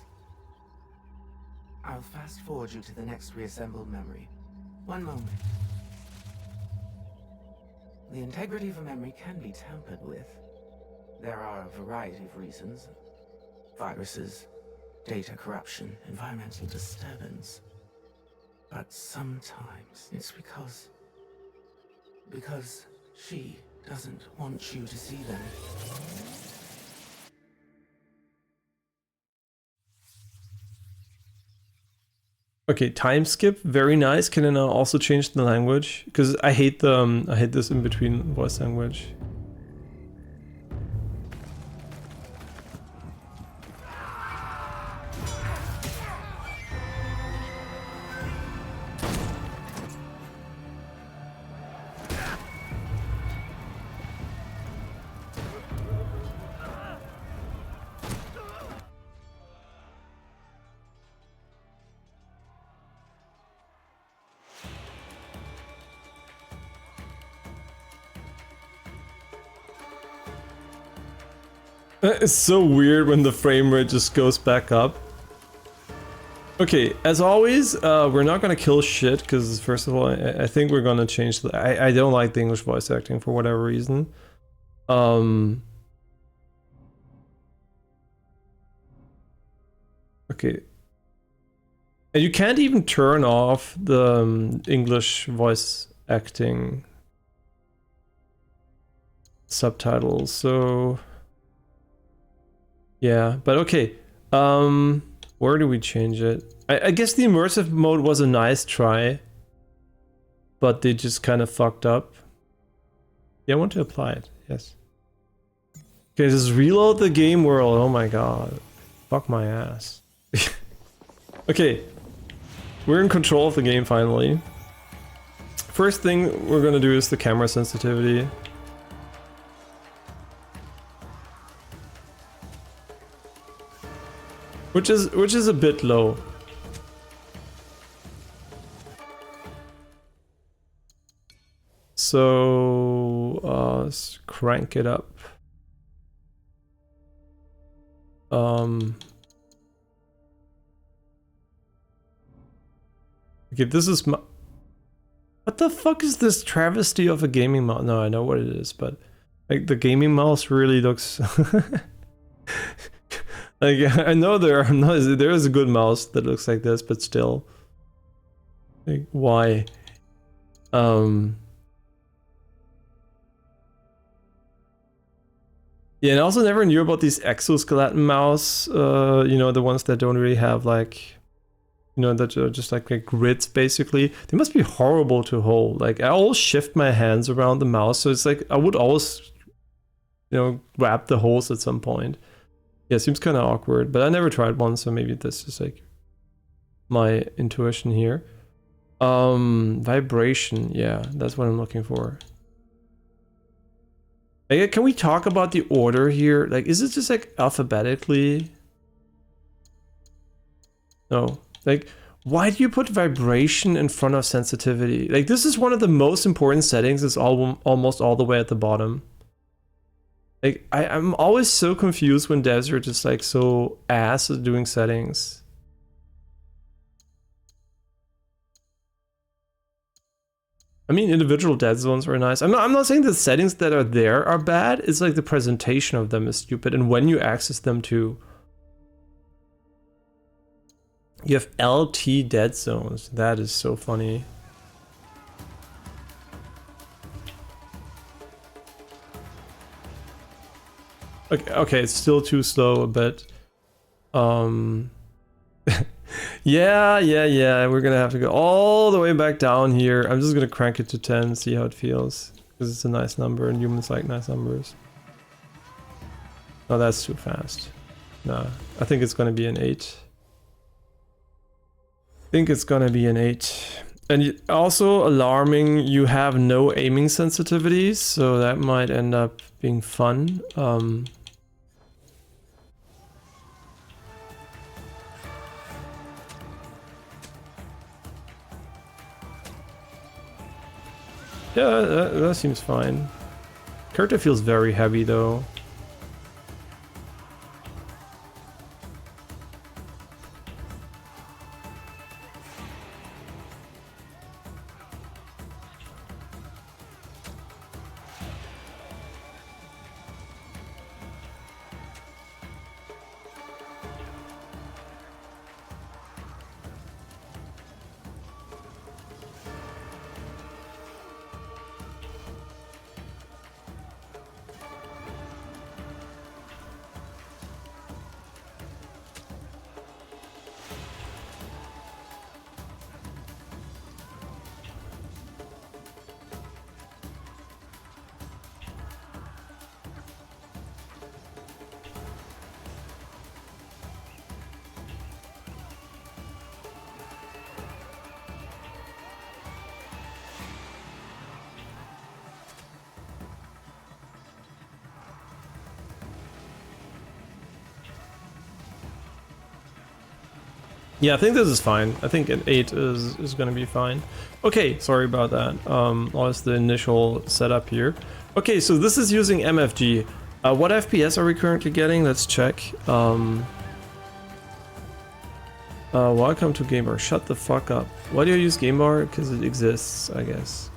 I'll fast forward you to the next reassembled memory. One moment. The integrity of a memory can be tampered with. There are a variety of reasons. Viruses, data corruption, environmental disturbance. But sometimes it's because she doesn't want you to see them. Okay, time skip, very nice. Can I now also change the language? Because I hate this in between voice language. It's so weird when the frame rate just goes back up. Okay, as always, we're not gonna kill shit, because first of all, I think we're gonna change the... I don't like the English voice acting for whatever reason. Okay, And you can't even turn off the English voice acting subtitles, so yeah, but okay. Where do we change it? I guess the immersive mode was a nice try, but they just kind of fucked up. Yeah, I want to apply it, yes. Okay, just reload the game world. Oh my god. Fuck my ass. Okay. We're in control of the game finally. First thing we're gonna do is the camera sensitivity. Which is a bit low. So let's crank it up. Okay, this is my... What the fuck is this travesty of a gaming mouse? No, I know what it is, but like the gaming mouse really looks... Like, I know there is a good mouse that looks like this, but still. Like, why? Yeah, and I also never knew about these exoskeleton mouse, you know, the ones that don't really have like, you know, that are just like grids basically. They must be horrible to hold. Like, I always shift my hands around the mouse, so it's like I would always, you know, grab the holes at some point. Yeah, it seems kind of awkward, but I never tried one, so maybe this is like my intuition here. Vibration, yeah, that's what I'm looking for. Like, can we talk about the order here? Like, is it just like alphabetically? No. Like, why do you put vibration in front of sensitivity? Like, this is one of the most important settings. It's almost all the way at the bottom. Like, I'm always so confused when devs are just like so ass at doing settings. I mean, individual dead zones are nice. I'm not saying the settings that are there are bad. It's like the presentation of them is stupid, and when you access them too. You have LT dead zones. That is so funny. Okay, it's still too slow a bit. Yeah, we're gonna have to go all the way back down here. I'm just gonna crank it to 10, see how it feels. Because it's a nice number and humans like nice numbers. No, that's too fast. Nah, I think it's gonna be an 8. I think it's gonna be an 8. And also alarming, you have no aiming sensitivities, so that might end up being fun. Yeah, that seems fine. Character feels very heavy though. Yeah, I think this is fine. I think an 8 is gonna be fine. Okay, sorry about that. Was the initial setup here. Okay, so this is using MFG. What FPS are we currently getting? Let's check. Welcome to Game Bar. Shut the fuck up. Why do you use Game Bar? Because it exists, I guess.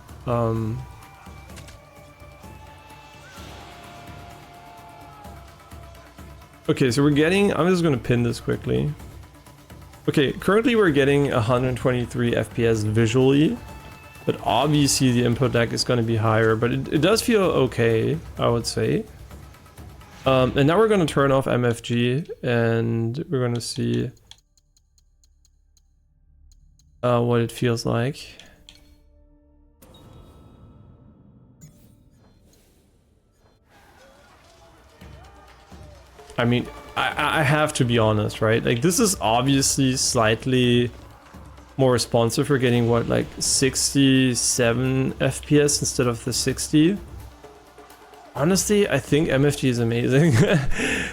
Okay, so we're getting... I'm just gonna pin this quickly. Okay, currently we're getting 123 FPS visually, but obviously the input lag is going to be higher, but it does feel okay, I would say. And now we're going to turn off MFG and we're going to see what it feels like. I mean, I have to be honest, right? Like, this is obviously slightly more responsive. We're getting, what, like 67 FPS instead of the 60. Honestly, I think MFG is amazing.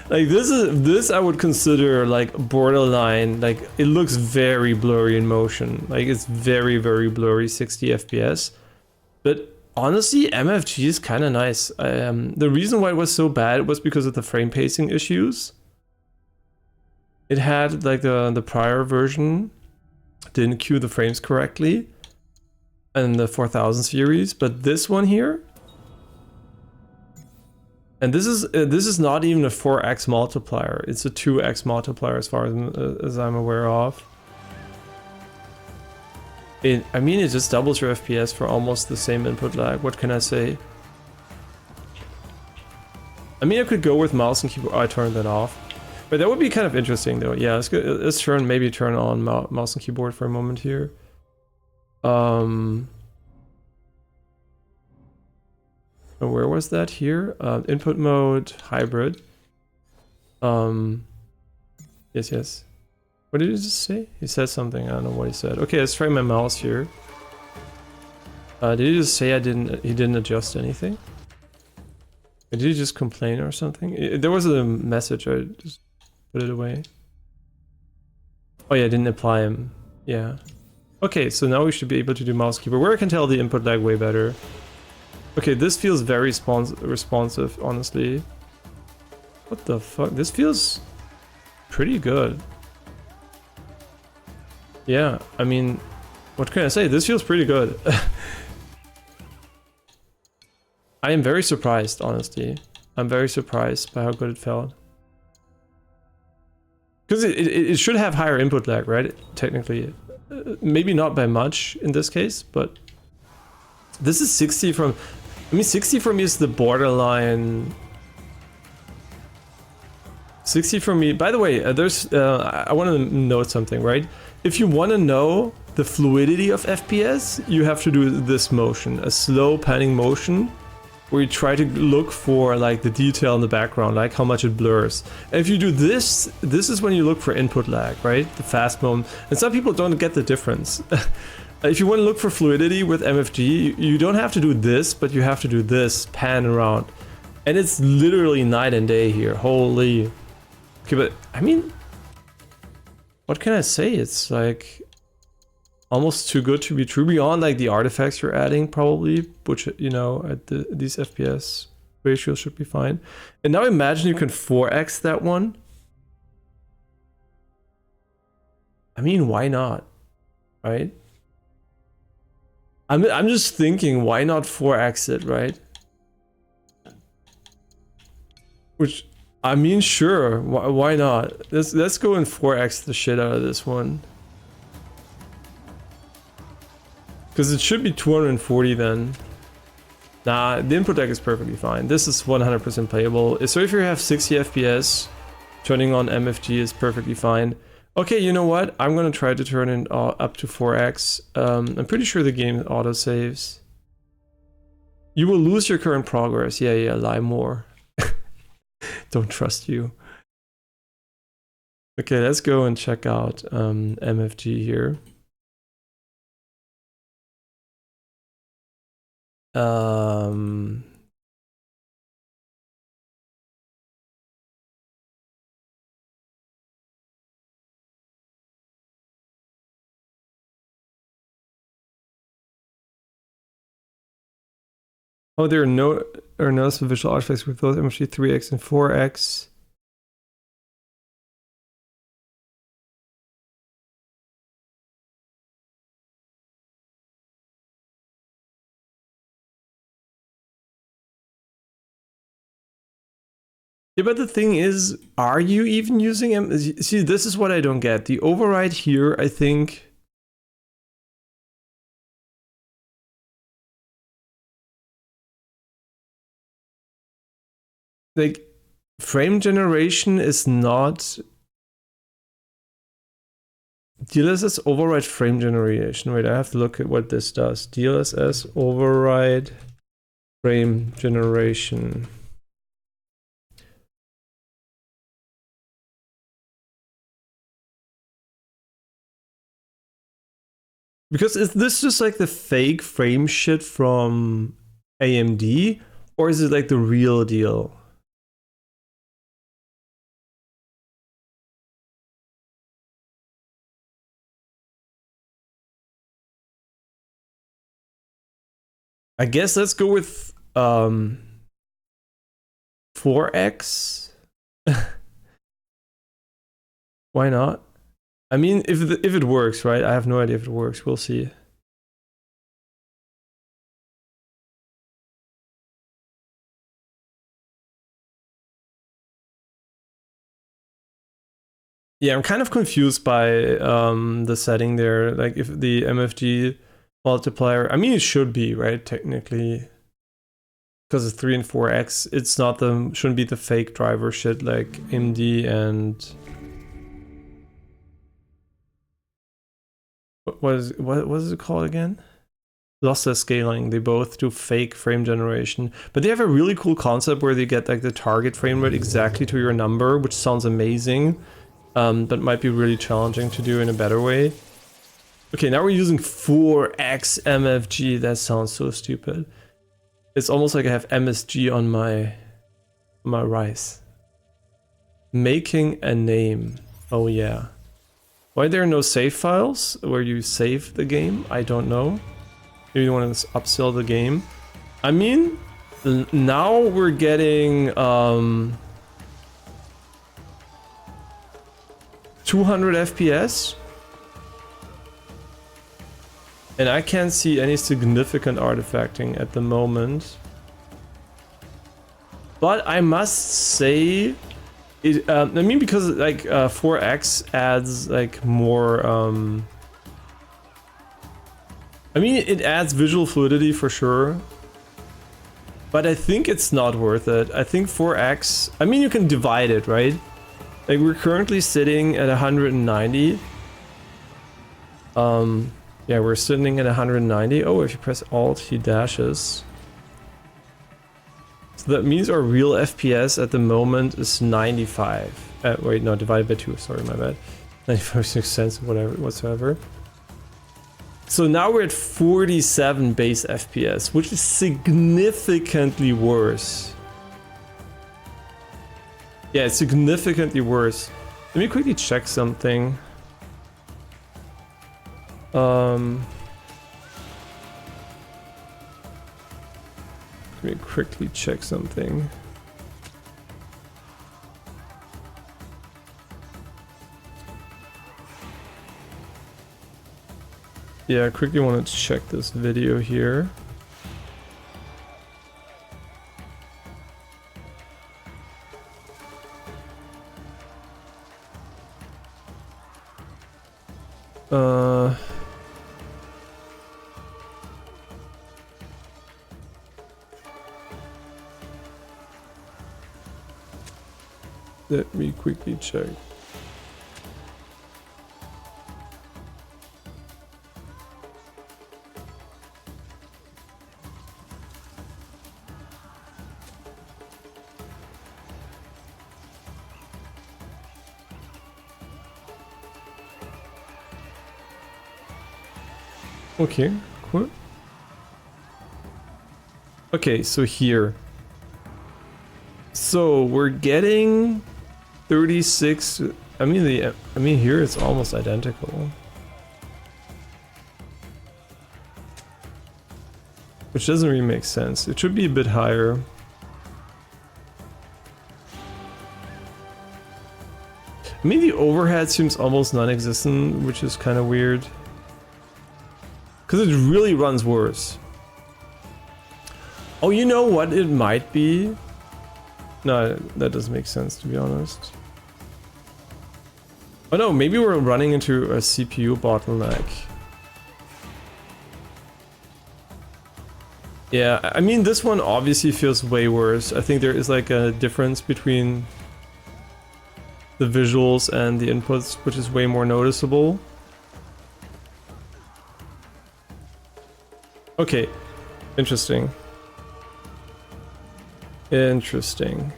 Like, this I would consider like borderline, like it looks very blurry in motion. Like, it's very, very blurry, 60 FPS. But honestly, MFG is kind of nice. The reason why it was so bad was because of the frame pacing issues. It had like the prior version didn't queue the frames correctly in the 4000 series, but this one here, and this is not even a 4x multiplier, it's a 2x multiplier as far as I'm aware of. I mean, it just doubles your FPS for almost the same input lag. What can I say? I mean, I could go with mouse and keyboard. Oh, I turned that off. But that would be kind of interesting though. Yeah, let's maybe turn on mouse and keyboard for a moment here. Where was that here? Input mode, hybrid. Yes. What did he just say? He said something, I don't know what he said. Okay, let's try my mouse here. Did he just say he didn't adjust anything? Did he just complain or something? There was a message, I just put it away. Oh yeah, I didn't apply him. Yeah. Okay, so now we should be able to do mouse keyboard, where I can tell the input lag way better. Okay, this feels very responsive, honestly. What the fuck? This feels pretty good. Yeah, I mean, what can I say? This feels pretty good. I am very surprised, honestly. I'm very surprised by how good it felt. Because it should have higher input lag, right? Technically. Maybe not by much in this case, but this is 60 from... I mean, 60 for me is the borderline. 60 for me. By the way, I want to note something, right? If you want to know the fluidity of FPS, you have to do this motion, a slow panning motion, where you try to look for like the detail in the background, like how much it blurs. And if you do this, this is when you look for input lag, right? The fast moment. And some people don't get the difference. If you want to look for fluidity with MFG, you don't have to do this, but you have to do this, pan around. And it's literally night and day here, holy. Okay, but I mean, what can I say? It's like almost too good to be true, beyond like the artifacts you're adding probably, which, you know, at these FPS ratios should be fine. And now imagine you can 4x that one. I mean, why not, right? I'm just thinking, why not 4x it, right? Which, I mean, sure, why not? Let's go and 4x the shit out of this one. Because it should be 240 then. Nah, the input lag is perfectly fine. This is 100% playable. So if you have 60 FPS, turning on MFG is perfectly fine. Okay, you know what? I'm gonna try to turn it up to 4x. I'm pretty sure the game autosaves. You will lose your current progress. Yeah, lie more. Don't trust you. Okay, let's go and check out MFG here. Oh, there are no visual artifacts with both MFG 3x and 4x. Yeah, but the thing is, are you even using See, this is what I don't get. The override here, I think. Like, frame generation is not. DLSS override frame generation. Wait, I have to look at what this does. DLSS override frame generation. Because is this just like the fake frame shit from AMD? Or is it like the real deal? I guess let's go with 4x. Why not? I mean, if it works, right? I have no idea if it works. We'll see. Yeah, I'm kind of confused by the setting there. Like, if the MFG multiplier, I mean, it should be, right? Technically, because it's 3 and 4x. It's not shouldn't be the fake driver shit like AMD and what is it called again? Lossless scaling. They both do fake frame generation, but they have a really cool concept where they get like the target frame rate exactly to your number, which sounds amazing, but might be really challenging to do in a better way. Okay, now we're using 4x MFG. That sounds so stupid. It's almost like I have MSG on my rice. Making a name. Oh yeah. Why are there no save files where you save the game? I don't know. Maybe you want to upsell the game. I mean, now we're getting 200 FPS. And I can't see any significant artifacting at the moment. But I must say, I mean, because like 4x adds like more. I mean, it adds visual fluidity for sure. But I think it's not worth it. I think 4x. I mean, you can divide it, right? Like, we're currently sitting at 190. Yeah, we're sitting at 190. Oh, if you press Alt, he dashes. So that means our real FPS at the moment is 95. Wait, no, divided by 2. Sorry, my bad. 95 makes sense, whatsoever. So now we're at 47 base FPS, which is significantly worse. Yeah, it's significantly worse. Let me quickly check something. Let me quickly check something. Yeah, I quickly wanted to check this video here. Let me quickly check. Okay, cool. Okay, so here. So we're getting 36. I mean here it's almost identical. Which doesn't really make sense. It should be a bit higher. I mean, the overhead seems almost non-existent, which is kind of weird. Because it really runs worse. Oh, you know what it might be? No, that doesn't make sense, to be honest. Oh no, maybe we're running into a CPU bottleneck. Yeah, I mean, this one obviously feels way worse. I think there is like a difference between the visuals and the inputs, which is way more noticeable. Okay, interesting. Interesting.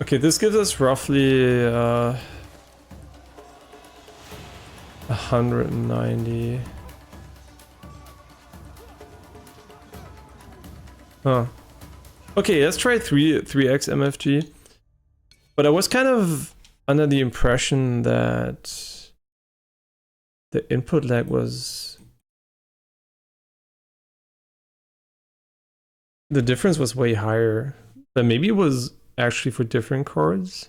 Okay, this gives us roughly 190. Huh. Okay, let's try 3x MFG. But I was kind of under the impression that the input lag was... The difference was way higher. But maybe it was actually for different cards.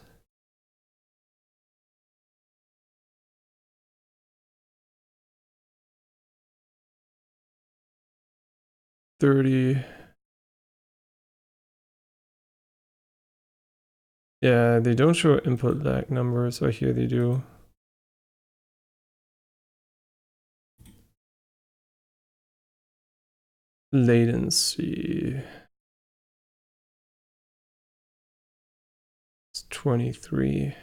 $30. Yeah, they don't show input lag numbers, or here they do. Latency. It's 23.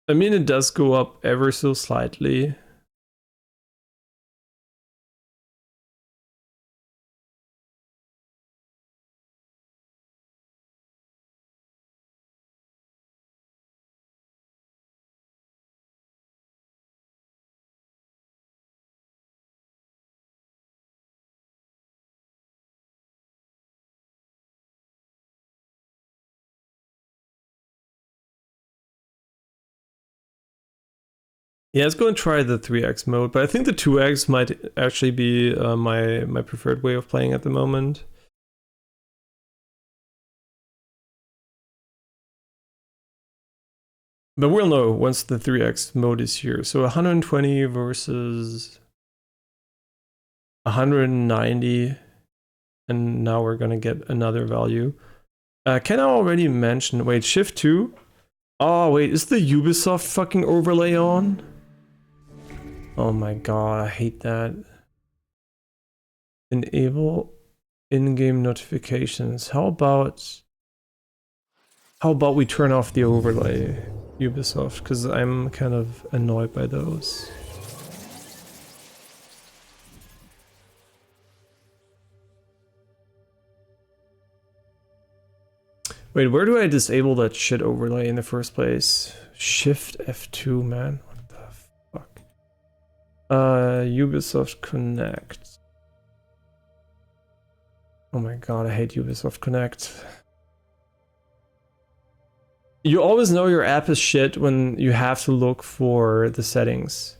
I mean, it does go up ever so slightly. Yeah, let's go and try the 3x mode, but I think the 2x might actually be my preferred way of playing at the moment. But we'll know once the 3x mode is here. So 120 versus 190, and now we're gonna get another value. Can I already mention, wait, shift 2? Oh wait, is the Ubisoft fucking overlay on? Oh my god, I hate that. Enable in-game notifications. How about we turn off the overlay, Ubisoft, because I'm kind of annoyed by those. Wait, where do I disable that shit overlay in the first place? Shift F2, man. What the fuck? Ubisoft Connect. Oh my god, I hate Ubisoft Connect. You always know your app is shit when you have to look for the settings.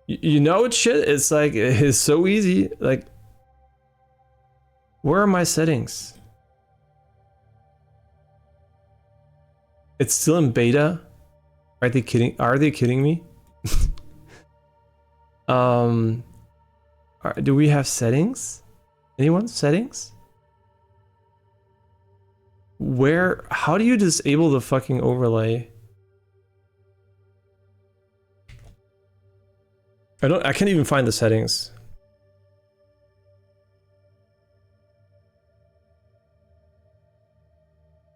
You know it's shit, it's like, it's so easy. Like, where are my settings? It's still in beta? Are they kidding? Are they kidding me? Do we have settings? Anyone? Settings? Where? How do you disable the fucking overlay? I can't even find the settings.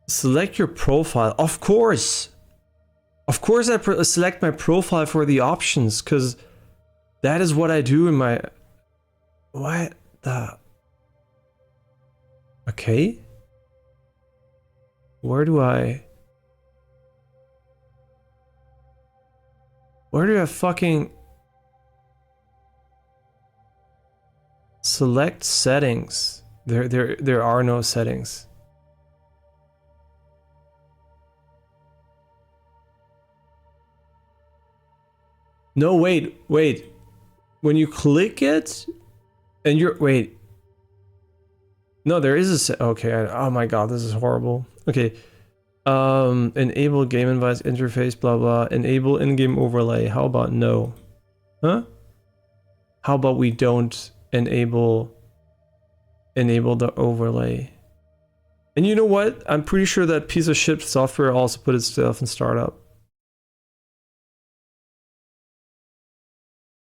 Select your profile. Of course. Of course I select my profile for the options, because that is what I do in my... What the... Okay. Where do I fucking... Select settings. There are no settings. No, wait. When you click it, and you're... Wait. No, there is a... Okay, oh my god, this is horrible. Okay. Enable game advice interface, blah blah. Enable in-game overlay. How about no? Huh? how about we don't enable the overlay? And you know what? I'm pretty sure that piece of shit software also put itself in startup.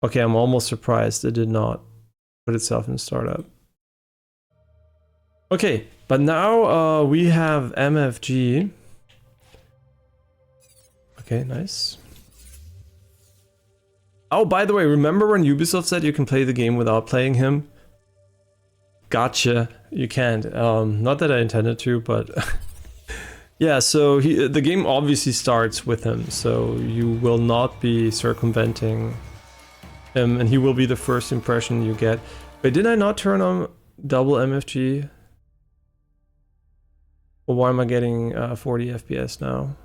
Okay, I'm almost surprised it did not put itself in startup. Okay, but now we have MFG. Okay, nice. Oh, by the way, remember when Ubisoft said you can play the game without playing him? Gotcha, you can't. Not that I intended to, but yeah, so the game obviously starts with him, so you will not be circumventing him, and he will be the first impression you get. Wait, did I not turn on double MFG? Well, why am I getting 40 FPS now?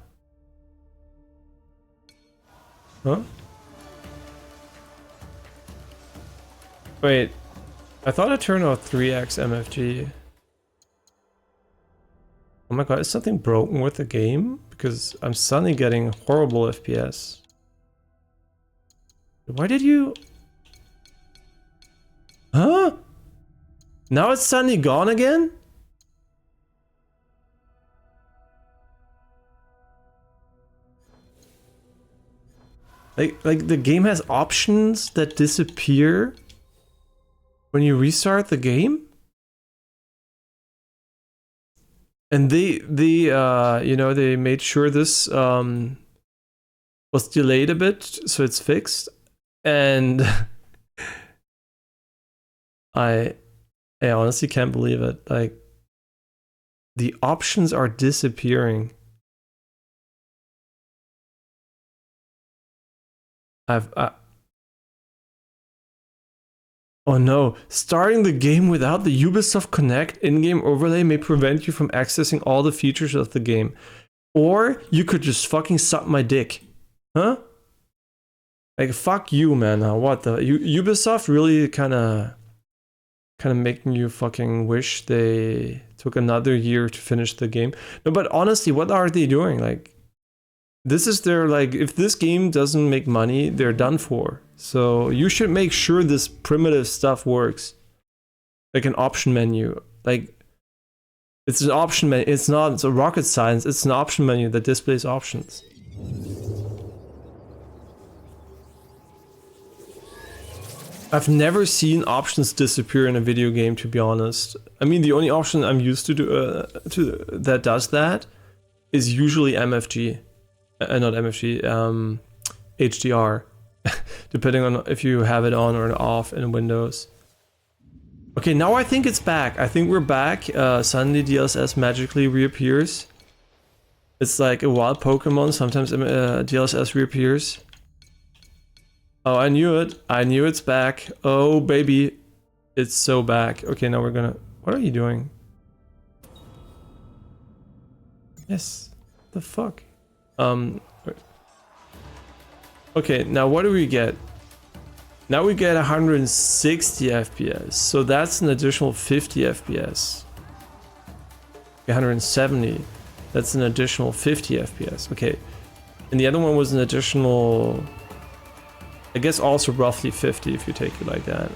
Huh? Wait, I thought I turned off 3x MFG. Oh my god, is something broken with the game? Because I'm suddenly getting horrible FPS. Why did you... Huh? Now it's suddenly gone again? Like the game has options that disappear when you restart the game? And they you know, they made sure this was delayed a bit, so it's fixed. And I honestly can't believe it. Like, the options are disappearing. Oh no, starting the game without the Ubisoft Connect in-game overlay may prevent you from accessing all the features of the game. Or you could just fucking suck my dick. Huh? Like, fuck you, man. What the... Ubisoft really kind of making you fucking wish they took another year to finish the game. No, but honestly, what are they doing? Like, this is their, like, if this game doesn't make money, they're done for. So you should make sure this primitive stuff works. Like an option menu. Like, it's an option menu. It's a rocket science. It's an option menu that displays options. I've never seen options disappear in a video game, to be honest. I mean, the only option I'm used to do that does that is usually MFG. Not MFG, HDR. Depending on if you have it on or off in Windows. Okay, now I think it's back. I think we're back. Suddenly DLSS magically reappears. It's like a wild Pokemon. Sometimes DLSS reappears. Oh, I knew it. I knew it's back. Oh, baby. It's so back. Okay, now we're gonna... What are you doing? Yes. The fuck? Okay, now what do we get? Now we get 160 FPS. So that's an additional 50 FPS. 170. That's an additional 50 FPS. Okay. And the other one was an additional... I guess also roughly 50 if you take it like that.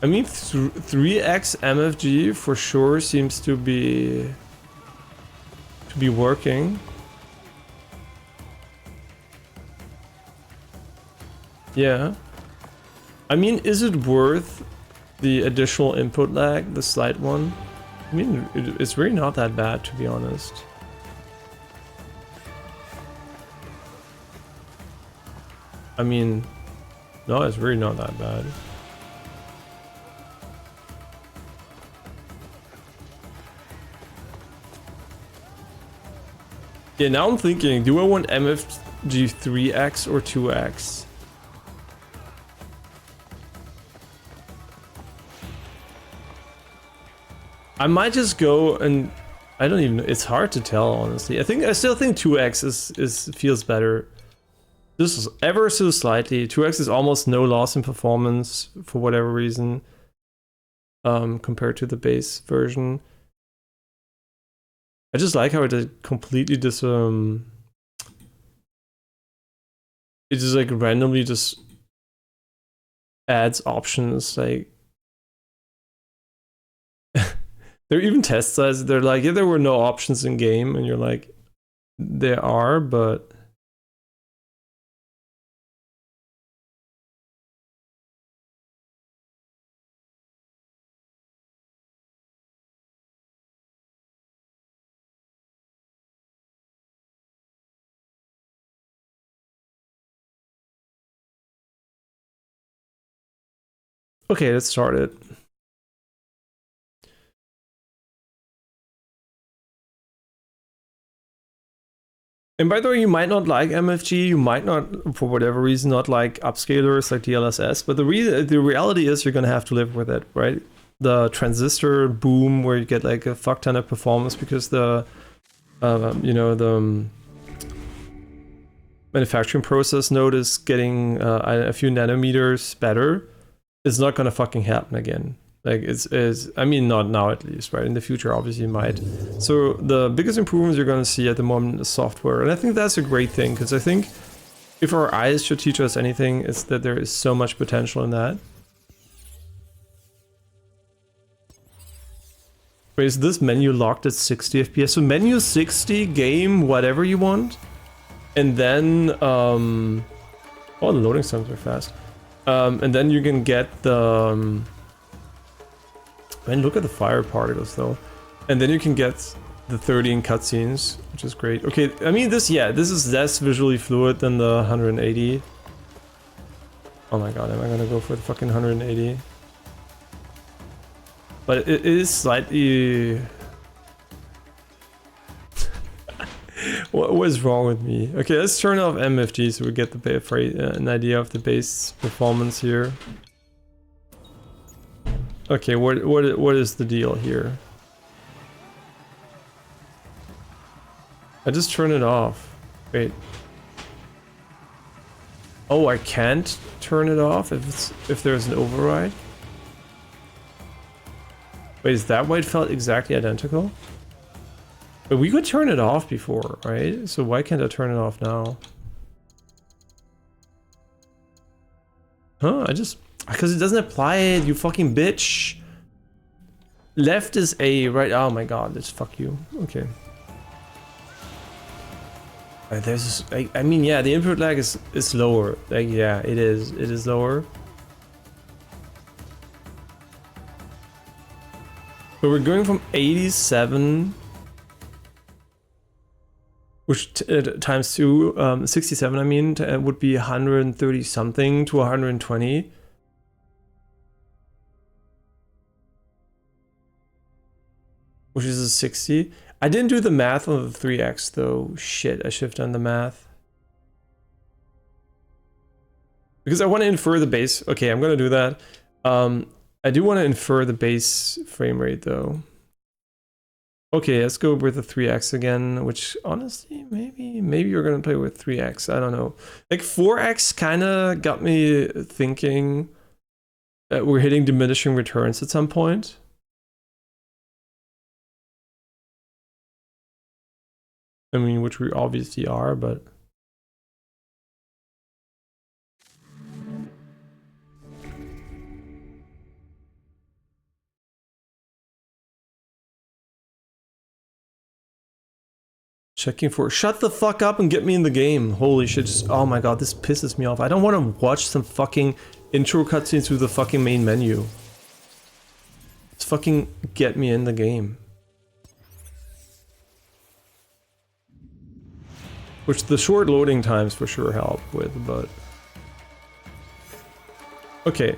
I mean, 3x MFG for sure seems to be working. Yeah. I mean, is it worth the additional input lag, the slight one? I mean, it's really not that bad, to be honest. I mean, no, it's really not that bad. Yeah, now I'm thinking, do I want MFG 3x or 2x? I might just go and... I don't even know. It's hard to tell, honestly. I still think 2x feels better. This is ever so slightly. 2x is almost no loss in performance for whatever reason, compared to the base version. I just like how it completely it just like randomly just adds options. Like there are even test sites. They're like, yeah, there were no options in game, and you're like, there are, but. Okay, let's start it. And by the way, you might not like MFG, you might not, for whatever reason, not like upscalers like DLSS, but the reality is you're gonna have to live with it, right? The transistor boom where you get like a fuck ton of performance because the, you know, the manufacturing process node is getting a few nanometers better, is not gonna fucking happen again. Like I mean, not now at least, right? In the future, obviously it might. So the biggest improvements you're going to see at the moment is software. And I think that's a great thing, because I think if our eyes should teach us anything, it's that there is so much potential in that. Wait, is this menu locked at 60 FPS? So menu 60, game, whatever you want. And then, oh, the loading times are fast. And then you can get the, man, look at the fire particles though. And then you can get the 30 in cutscenes, which is great. Okay, I mean this is less visually fluid than the 180. Oh my god, am I gonna go for the fucking 180? But it is slightly... What is wrong with me? Okay, let's turn off MFG so we get an idea of the base performance here. Okay, what is the deal here? I just turn it off. Wait. Oh, I can't turn it off if there's an override? Wait, is that why it felt exactly identical? But we could turn it off before, right? So why can't I turn it off now? Huh, because it doesn't apply it, you fucking bitch. Left is A, right? Oh my god, let's fuck you. Okay. There's, I mean, yeah, the input lag is lower. Like, yeah, it is lower. But we're going from 87, which times 2, 67, I mean, would be 130 something to 120. Which is a 60. I didn't do the math on the 3x though. Shit, I should have done the math. Because I want to infer the base. Okay, I'm gonna do that. I do want to infer the base frame rate though. Okay, let's go with the 3x again, which honestly, maybe you're gonna play with 3x. I don't know. Like 4x kind of got me thinking that we're hitting diminishing returns at some point. I mean, which we obviously are, but... Checking for... Shut the fuck up and get me in the game. Holy shit, just... Oh my god, this pisses me off. I don't want to watch some fucking intro cutscenes through the fucking main menu. Just fucking get me in the game. Which the short loading times for sure help with, but... Okay.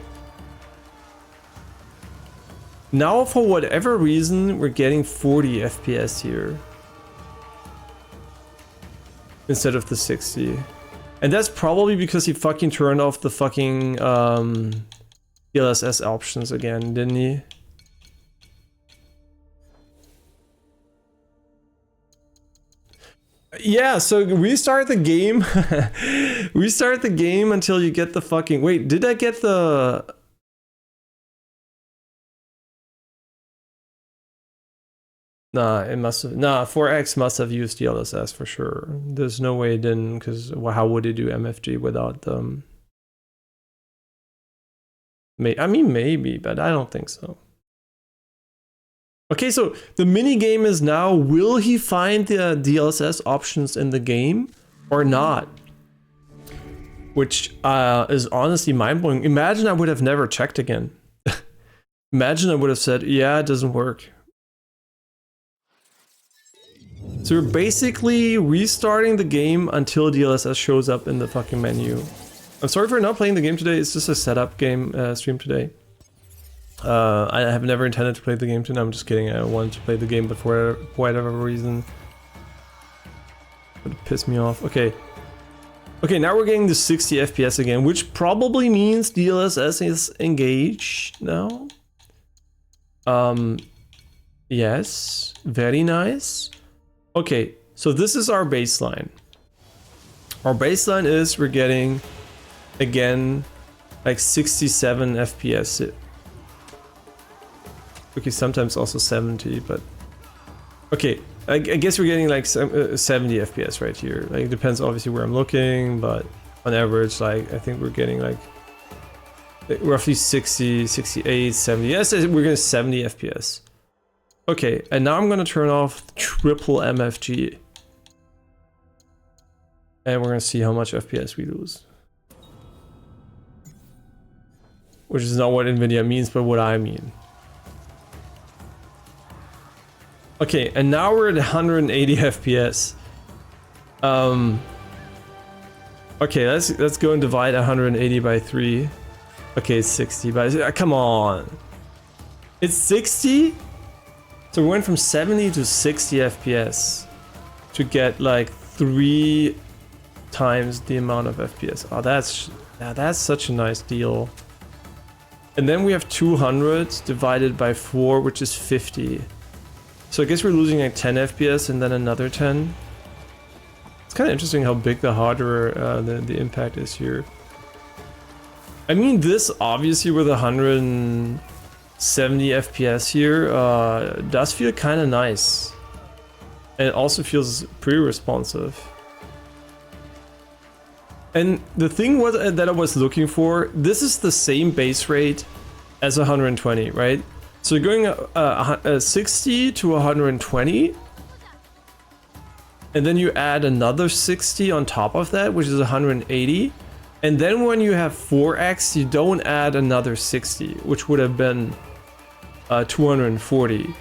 Now, for whatever reason, we're getting 40 FPS here. Instead of the 60. And that's probably because he fucking turned off the fucking DLSS options again, didn't he? Yeah, so restart the game. Restart the game until you get the fucking... Wait, did I get the... Nah, it must have. Nah, 4X must have used DLSS for sure. There's no way it didn't, because how would it do MFG without them? I mean, maybe, but I don't think so. Okay, so the mini game is now, will he find the DLSS options in the game or not? Which is honestly mind-blowing. Imagine I would have never checked again. Imagine I would have said, yeah, it doesn't work. So we're basically restarting the game until DLSS shows up in the fucking menu. I'm sorry for not playing the game today. It's just a setup game stream today. I have never intended to play the game today. I'm just kidding. I wanted to play the game, but for whatever reason, it would piss me off. Okay. Okay, now we're getting to 60 FPS again, which probably means DLSS is engaged now. Yes, very nice. Okay, so this is our baseline. Our baseline is we're getting, again, like 67 FPS. Okay, sometimes also 70, but okay, I guess we're getting like 70 FPS right here. Like, it depends obviously where I'm looking, but on average, like, I think we're getting like roughly 60, 68, 70. Yes, we're getting 70 FPS. Okay, and now I'm gonna turn off triple MFG. And we're gonna see how much FPS we lose. Which is not what NVIDIA means, but what I mean. Okay, and now we're at 180 FPS. Okay, let's go and divide 180 by 3. Okay, it's 60, but come on. It's 60? So we went from 70 to 60 FPS to get like 3 times the amount of FPS. Oh, that's such a nice deal. And then we have 200 divided by 4, which is 50. So I guess we're losing like 10 FPS and then another 10. It's kind of interesting how big the hardware, the impact is here. I mean, this obviously with 170 FPS here does feel kind of nice. And it also feels pretty responsive. And the thing was that I was looking for, this is the same base rate as 120, right? So you're going 60 to 120, and then you add another 60 on top of that, which is 180. And then when you have 4x, you don't add another 60, which would have been 240.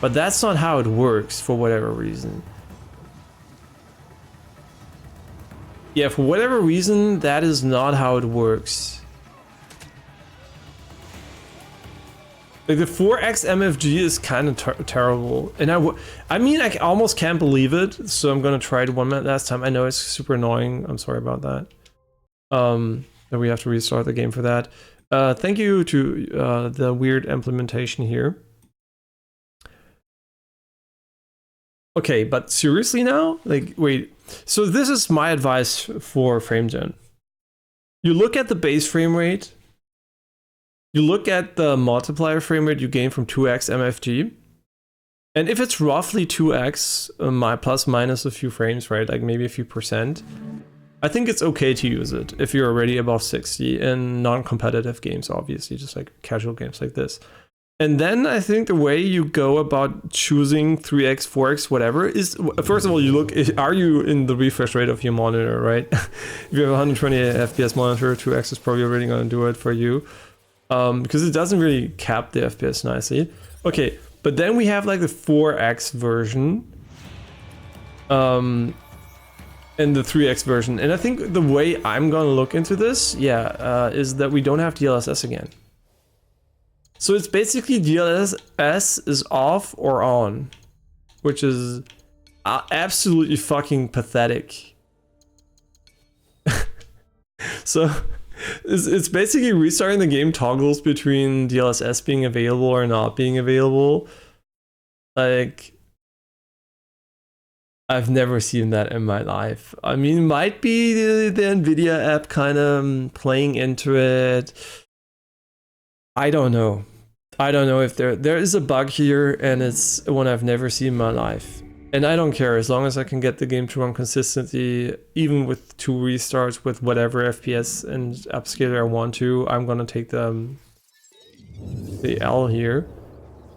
But that's not how it works for whatever reason. Yeah, for whatever reason, that is not how it works. Like the 4x MFG is kind of terrible, and I mean, I almost can't believe it. So I'm gonna try it one last time. I know it's super annoying. I'm sorry about that. That we have to restart the game for that. Thank you to the weird implementation here. Okay, but seriously now, like, wait. So this is my advice for FrameGen. You look at the base frame rate. You look at the multiplier frame rate you gain from 2x MFG, and if it's roughly 2x, plus minus a few frames, right, like maybe a few percent, I think it's okay to use it if you're already above 60 in non-competitive games, obviously, just like casual games like this. And then I think the way you go about choosing 3x, 4x, whatever is, first of all, you look, are you in the refresh rate of your monitor, right? If you have a 120 FPS monitor, 2x is probably already going to do it for you. Because it doesn't really cap the FPS nicely. Okay, but then we have like the 4x version. And the 3x version. And I think the way I'm gonna look into this, is that we don't have DLSS again. So it's basically DLSS is off or on, which is absolutely fucking pathetic. So it's basically restarting the game toggles between DLSS being available or not being available. Like, I've never seen that in my life. I mean, it might be the NVIDIA app kind of playing into it. I don't know. I don't know if there is a bug here, and it's one I've never seen in my life. And I don't care, as long as I can get the game to run consistently, even with 2 restarts, with whatever FPS and upscaler I want to, I'm gonna take the L here.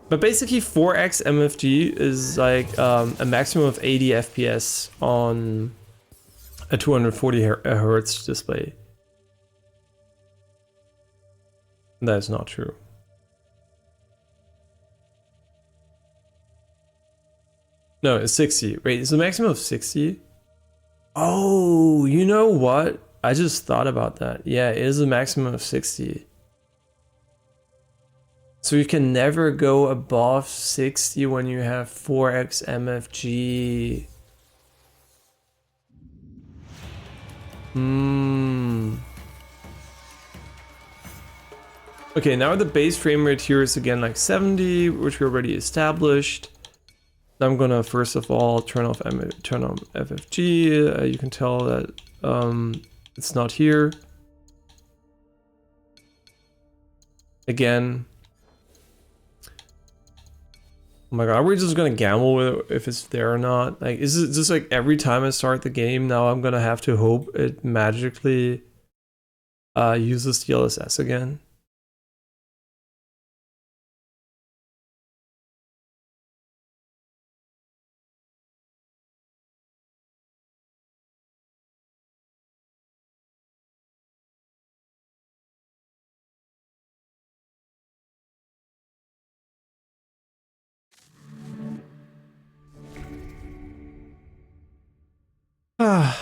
But basically 4x MFG is like a maximum of 80 FPS on a 240 Hz display. That's not true. No, it's 60. Wait, is the maximum of 60? Oh, you know what? I just thought about that. Yeah, it is a maximum of 60. So you can never go above 60 when you have 4x MFG. Okay, now the base frame rate here is again like 70, which we already established. I'm gonna first of all turn on FFG. You can tell that it's not here. Again. Oh my god, are we just gonna gamble with if it's there or not? Like, is it just like every time I start the game now I'm gonna have to hope it magically uses DLSS again?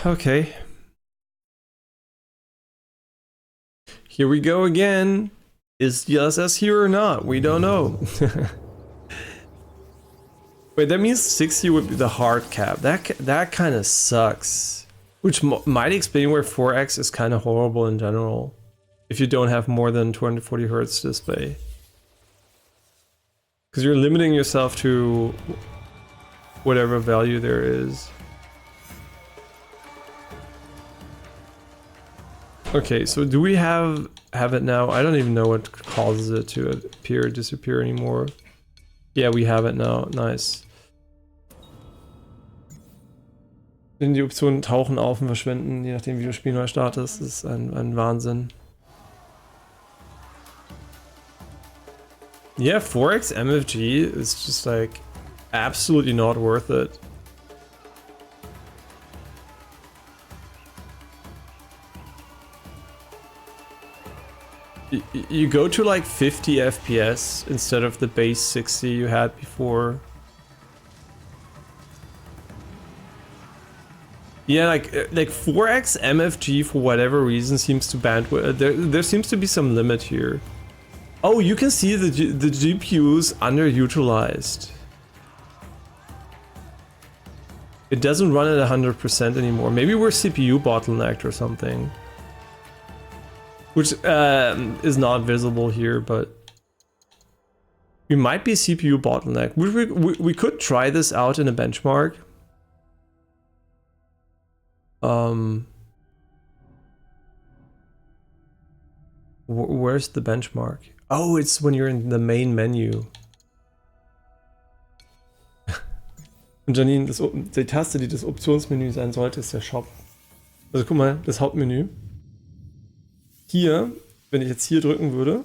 Okay. Here we go again. Is DLSS here or not? We don't know. Wait, that means 60 would be the hard cap. That kind of sucks. Which might explain where 4x is kind of horrible in general. If you don't have more than 240 Hz display. Because you're limiting yourself to whatever value there is. Okay, so do we have it now? I don't even know what causes it to appear or disappear anymore. Yeah, we have it now. Nice. Denn die Optionen tauchen auf und verschwinden, je nachdem wie du das Spiel neu startest. Das ist ein Wahnsinn. Yeah, 4x MFG is just like absolutely not worth it. You go to like 50 FPS instead of the base 60 you had before. Yeah, like 4x MFG for whatever reason seems to bandwidth. There seems to be some limit here. Oh, you can see the GPU's underutilized. It doesn't run at 100% anymore. Maybe we're CPU bottlenecked or something. Which is not visible here, but we might be CPU bottleneck. We could try this out in a benchmark. Where's the benchmark? Oh, it's when you're in the main menu. Und Janine, die Taste, die das Optionsmenü sein sollte, ist der Shop. Also guck mal, das Hauptmenü. Hier, wenn ich jetzt hier drücken würde,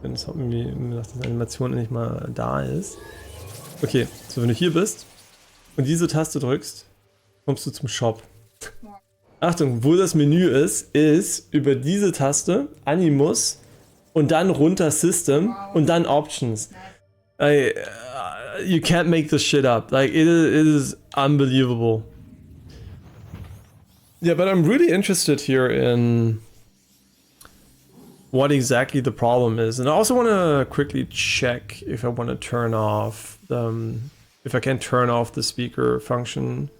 wenn das Hauptmenü, dass die Animation nicht mal da ist. Okay, so wenn du hier bist und diese Taste drückst, kommst du zum Shop. Achtung, wo das Menü ist über diese Taste, Animus, und dann runter System und dann Options. You can't make this shit up. Like, it is unbelievable. Yeah, but I'm really interested here in what exactly the problem is. And I also want to quickly check if I want to turn off, if I can turn off the speaker function.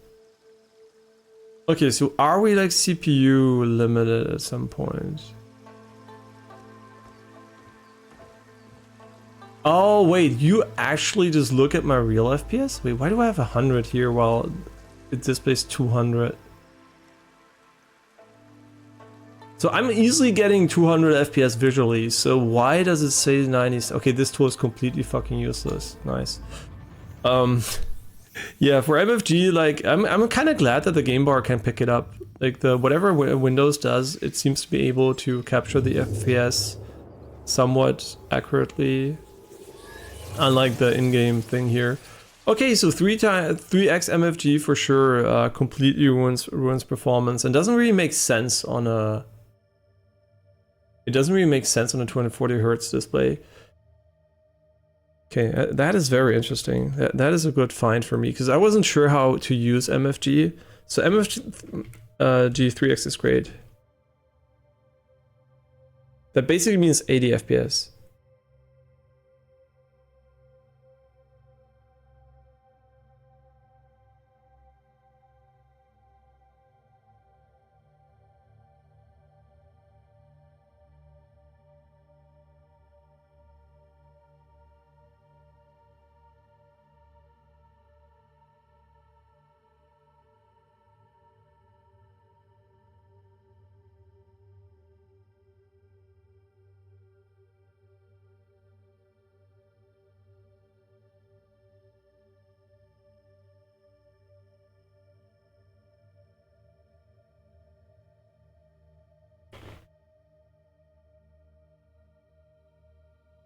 Okay, so are we like CPU limited at some point? Oh wait, you actually just look at my real FPS? Wait, why do I have 100 here while it displays 200? So I'm easily getting 200 FPS visually, so why does it say 90? Okay, this tool is completely fucking useless. Nice. Yeah, for MFG, like, I'm kind of glad that the game bar can pick it up. Like, the whatever Windows does, it seems to be able to capture the FPS somewhat accurately, unlike the in-game thing here. Okay, so 3x MFG for sure completely ruins performance and doesn't really make sense on a... It doesn't really make sense on a 240 hertz display. Okay, that is very interesting. That is a good find for me, because I wasn't sure how to use MFG. So MFG G3X is great. That basically means 80 FPS.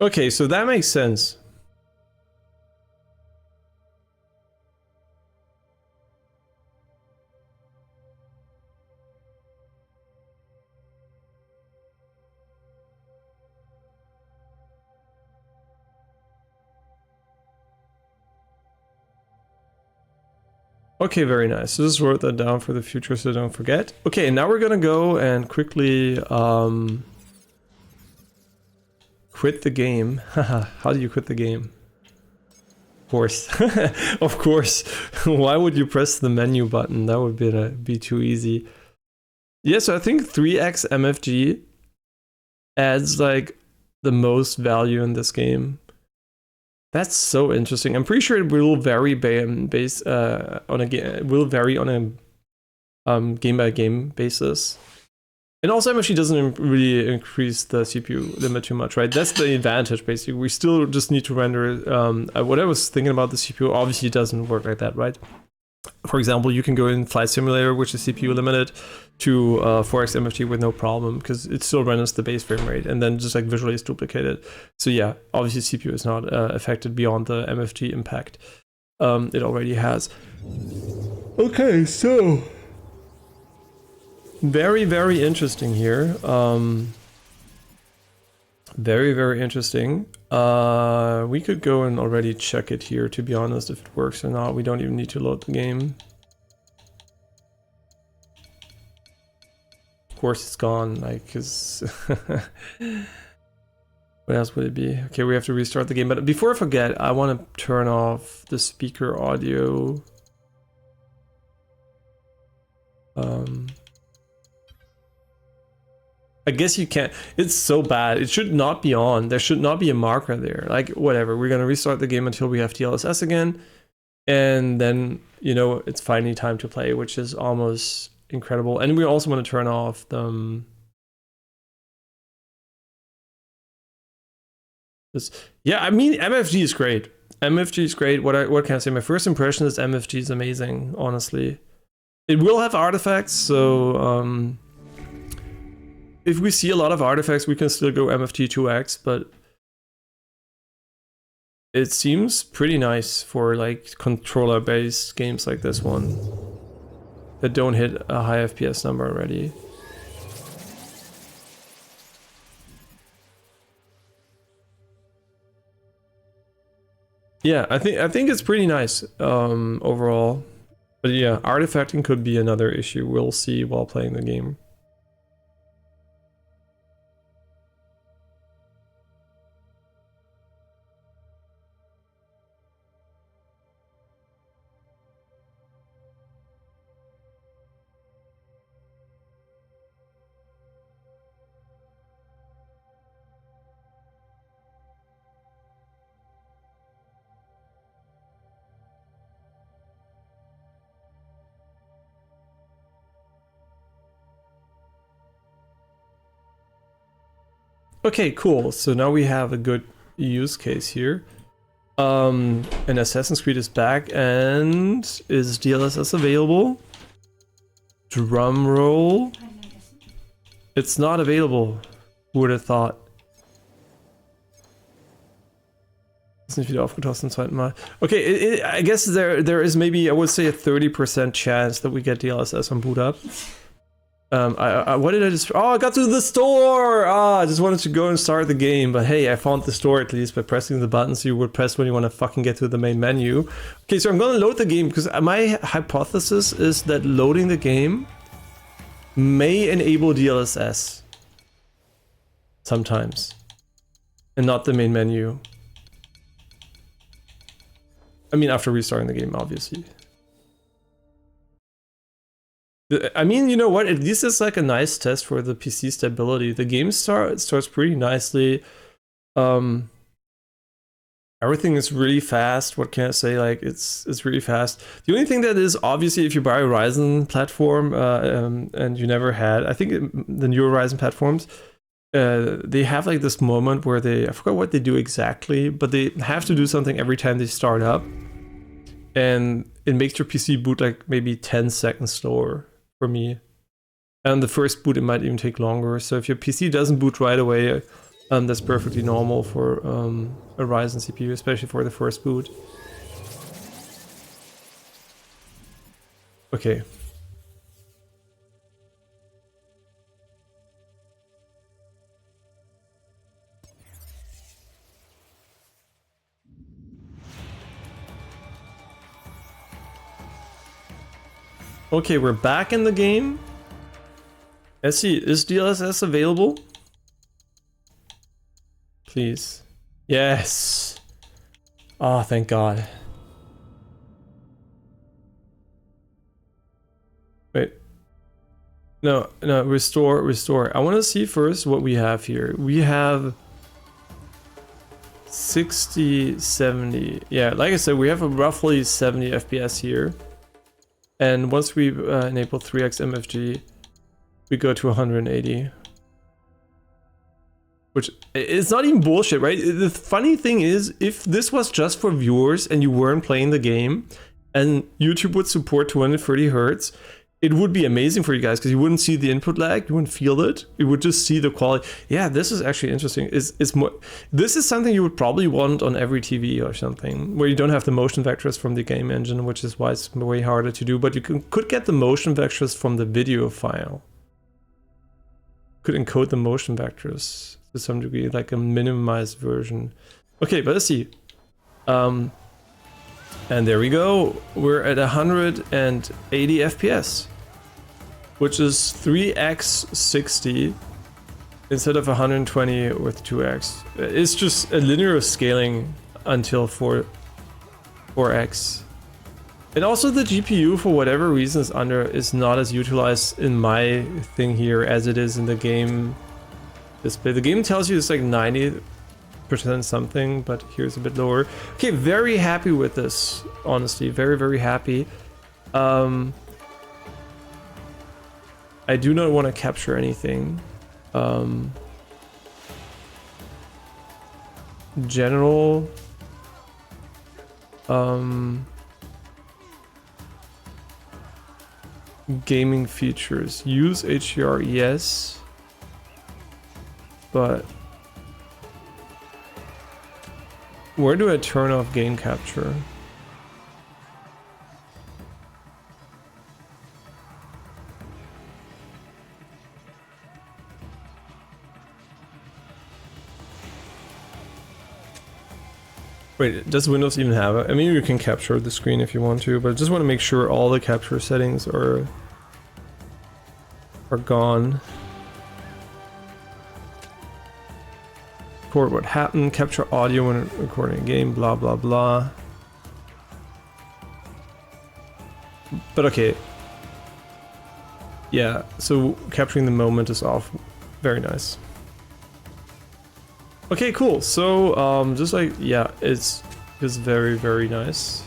Okay, so that makes sense. Okay, very nice. So just wrote that down for the future so don't forget. Okay, now we're gonna go and quickly quit the game. Haha, how do you quit the game? Of course. Of course. Why would you press the menu button? That would be too easy. Yeah, so I think 3x MFG adds like the most value in this game. That's so interesting. I'm pretty sure it will vary based on a game. Will vary on a game by game basis. And also, MFG doesn't really increase the CPU limit too much, right? That's the advantage, basically. We still just need to render it. What I was thinking about the CPU obviously doesn't work like that, right? For example, you can go in Flight Simulator, which is CPU limited, to 4x MFG with no problem, because it still renders the base frame rate, and then just like visually is duplicated. So yeah, obviously CPU is not affected beyond the MFG impact it already has. Okay, so very, very interesting here. Very, very interesting. We could go and already check it here, to be honest, if it works or not. We don't even need to load the game. Of course it's gone, like, cause what else would it be? Okay, we have to restart the game, but before I forget, I want to turn off the speaker audio. I guess you can't. It's so bad. It should not be on. There should not be a marker there. Like, whatever. We're going to restart the game until we have DLSS again. And then, you know, it's finally time to play, which is almost incredible. And we also want to turn off the... yeah, I mean, MFG is great. MFG is great. What can I say? My first impression is MFG is amazing, honestly. It will have artifacts, so... if we see a lot of artifacts, we can still go MFG 2x, but it seems pretty nice for like controller-based games like this one that don't hit a high FPS number already. Yeah, I think it's pretty nice overall, but yeah, artifacting could be another issue. We'll see while playing the game. Okay, cool. So now we have a good use case here. And Assassin's Creed is back, and is DLSS available? Drum roll. It's not available. Who would have thought? Ist nicht wieder aufgetaucht zum zweiten Mal. Okay, I guess there is maybe, I would say, a 30% chance that we get DLSS on boot up. What did I just... Oh, I got to the store! I just wanted to go and start the game, but hey, I found the store at least by pressing the buttons you would press when you want to fucking get to the main menu. Okay, so I'm gonna load the game, because my hypothesis is that loading the game may enable DLSS. Sometimes. And not the main menu. I mean, after restarting the game, obviously. I mean, you know what? At least it's like a nice test for the PC stability. The game starts pretty nicely. Everything is really fast. What can I say? Like, it's really fast. The only thing that is, obviously, if you buy a Ryzen platform and you never had, I think the newer Ryzen platforms, they have like this moment where I forgot what they do exactly, but they have to do something every time they start up. And it makes your PC boot like maybe 10 seconds slower for me. And the first boot, it might even take longer. So if your PC doesn't boot right away, that's perfectly normal for a Ryzen CPU, especially for the first boot. Okay. Okay, we're back in the game. Let's see, is DLSS available? Please. Yes. Oh, thank God. Wait. No, restore. I want to see first what we have here. We have 60, 70. Yeah, like I said, we have a roughly 70 FPS here. And once we enable 3x MFG, we go to 180. Which, it's not even bullshit, right? The funny thing is, if this was just for viewers and you weren't playing the game, and YouTube would support 230 Hertz, it would be amazing for you guys, because you wouldn't see the input lag, you wouldn't feel it, you would just see the quality. Yeah, this is actually interesting. It's more, this is something you would probably want on every TV or something, where you don't have the motion vectors from the game engine, which is why it's way harder to do, but you could get the motion vectors from the video file. Could encode the motion vectors to some degree, like a minimized version. Okay, but let's see. And there we go. We're at 180 FPS, which is 3x 60 instead of 120 with 2x. It's just a linear scaling until 4x. And also the GPU, for whatever reason, is not as utilized in my thing here as it is in the game display. The game tells you it's like 90% something, but here's a bit lower. Okay, very happy with this, honestly. Very, very happy. I do not want to capture anything. General. Gaming features. Use HDR, yes. But where do I turn off game capture? Wait, does Windows even have it? I mean, you can capture the screen if you want to, but I just want to make sure all the capture settings are gone. Record what happened, capture audio when recording a game, blah blah blah. But okay. Yeah, so capturing the moment is off. Very nice. Okay, cool. So, just like, yeah, it's very, very nice.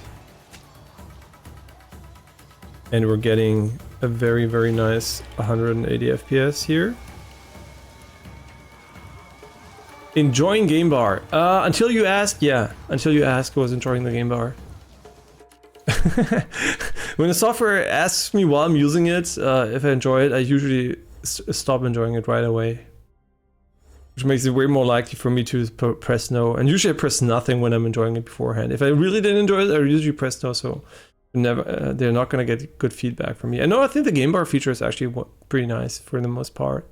And we're getting a very, very nice 180 FPS here. Enjoying game bar. Until you asked, yeah. Until you asked, I was enjoying the game bar. When the software asks me while I'm using it, if I enjoy it, I usually stop enjoying it right away. Which makes it way more likely for me to press no. And usually I press nothing when I'm enjoying it beforehand. If I really didn't enjoy it, I usually press no, so never. They're not going to get good feedback from me. I know, I think the game bar feature is actually pretty nice for the most part.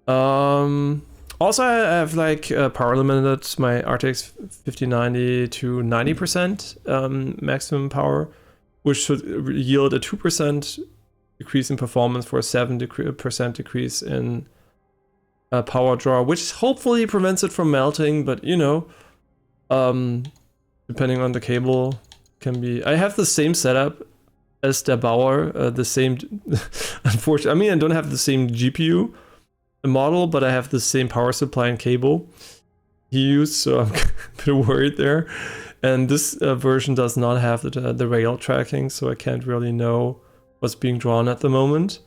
Also, I have like power limited my RTX 5090 to 90% maximum power, which should yield a 2% decrease in performance for a 7% decrease in power draw, which hopefully prevents it from melting, but you know, depending on the cable, can be. I have the same setup as der Bauer, the same, unfortunately, I mean, I don't have the same GPU model, but I have the same power supply and cable he used, so I'm a bit worried there. And this version does not have the rail tracking, so I can't really know what's being drawn at the moment.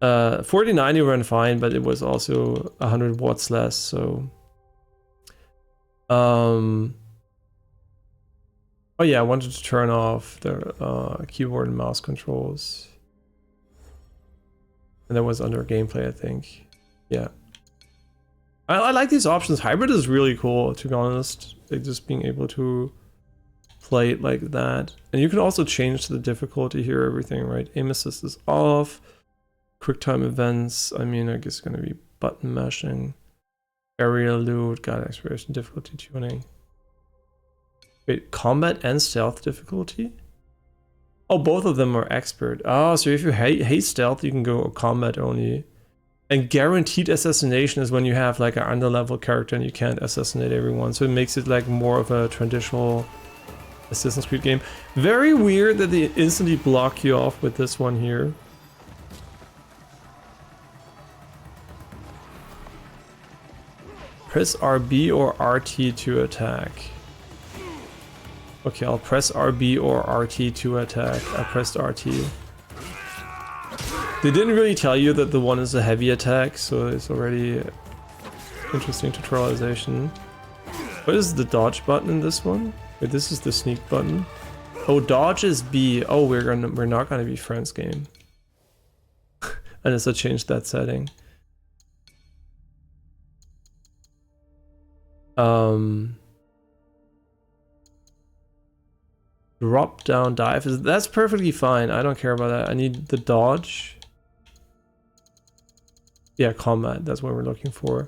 4090 ran fine, but it was also 100 watts less, so oh yeah, I wanted to turn off the keyboard and mouse controls. And that was under gameplay, I think. Yeah. I like these options. Hybrid is really cool, to be honest. Like just being able to play it like that. And you can also change the difficulty here, everything, right? Aim assist is off. QuickTime events, I mean, I guess it's gonna be button mashing. Area loot, guide exploration, difficulty tuning. Wait, combat and stealth difficulty? Oh, both of them are expert. Oh, so if you hate stealth, you can go combat only. And guaranteed assassination is when you have like an underlevel character and you can't assassinate everyone. So it makes it like more of a traditional Assassin's Creed game. Very weird that they instantly block you off with this one here. Press RB or RT to attack. Okay, I'll press RB or RT to attack. I pressed RT. They didn't really tell you that the one is a heavy attack, so it's already interesting tutorialization. What is the dodge button in this one? Wait, this is the sneak button. Oh, dodge is B. Oh, we're not gonna be friends game. Unless I change that setting. Drop down dive that's perfectly fine. I don't care about that. I need the dodge. Yeah, combat, that's what we're looking for.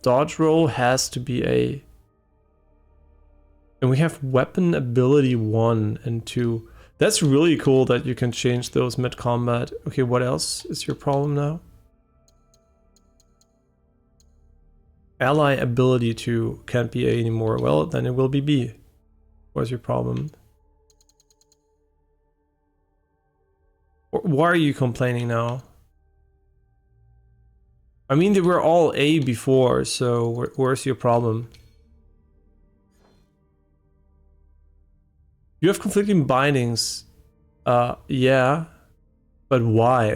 Dodge roll has to be A. And we have weapon ability 1 and 2. That's really cool that you can change those mid-combat. Okay, what else is your problem now? Ally ability 2 can't be A anymore. Well, then it will be B. What's your problem? Why are you complaining now? I mean, they were all A before, so where's your problem? You have conflicting bindings. Yeah. But why?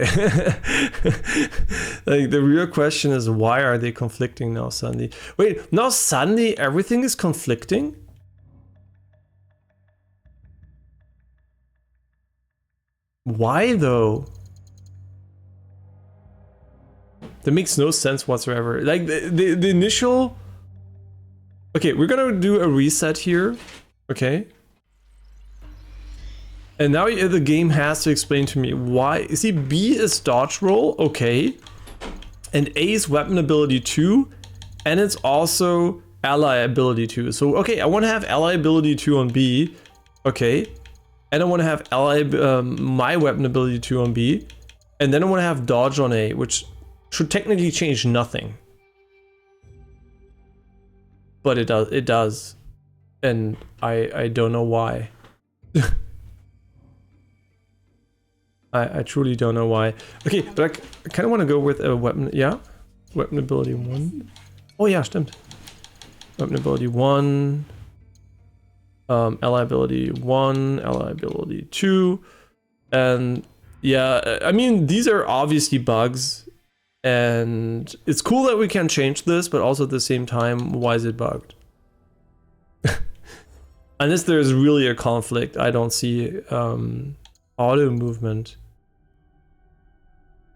Like, the real question is, why are they conflicting now suddenly? Wait, now suddenly everything is conflicting? Why though? That makes no sense whatsoever. Like the initial... Okay, we're gonna do a reset here. Okay. And now the game has to explain to me why. See, B is dodge roll, okay. And A is weapon ability 2. And it's also ally ability 2. So, okay, I want to have ally ability 2 on B. Okay. And I want to have ally, my weapon ability 2 on B. And then I want to have dodge on A, which should technically change nothing. But it does. And I don't know why. I truly don't know why. Okay, but I kind of want to go with a weapon. Yeah, weapon ability 1. Oh yeah, stimmt. Weapon ability 1. Ally ability 1. Ally ability 2. And yeah, I mean, these are obviously bugs. And it's cool that we can change this, but also at the same time, why is it bugged? Unless there's really a conflict, I don't see auto movement.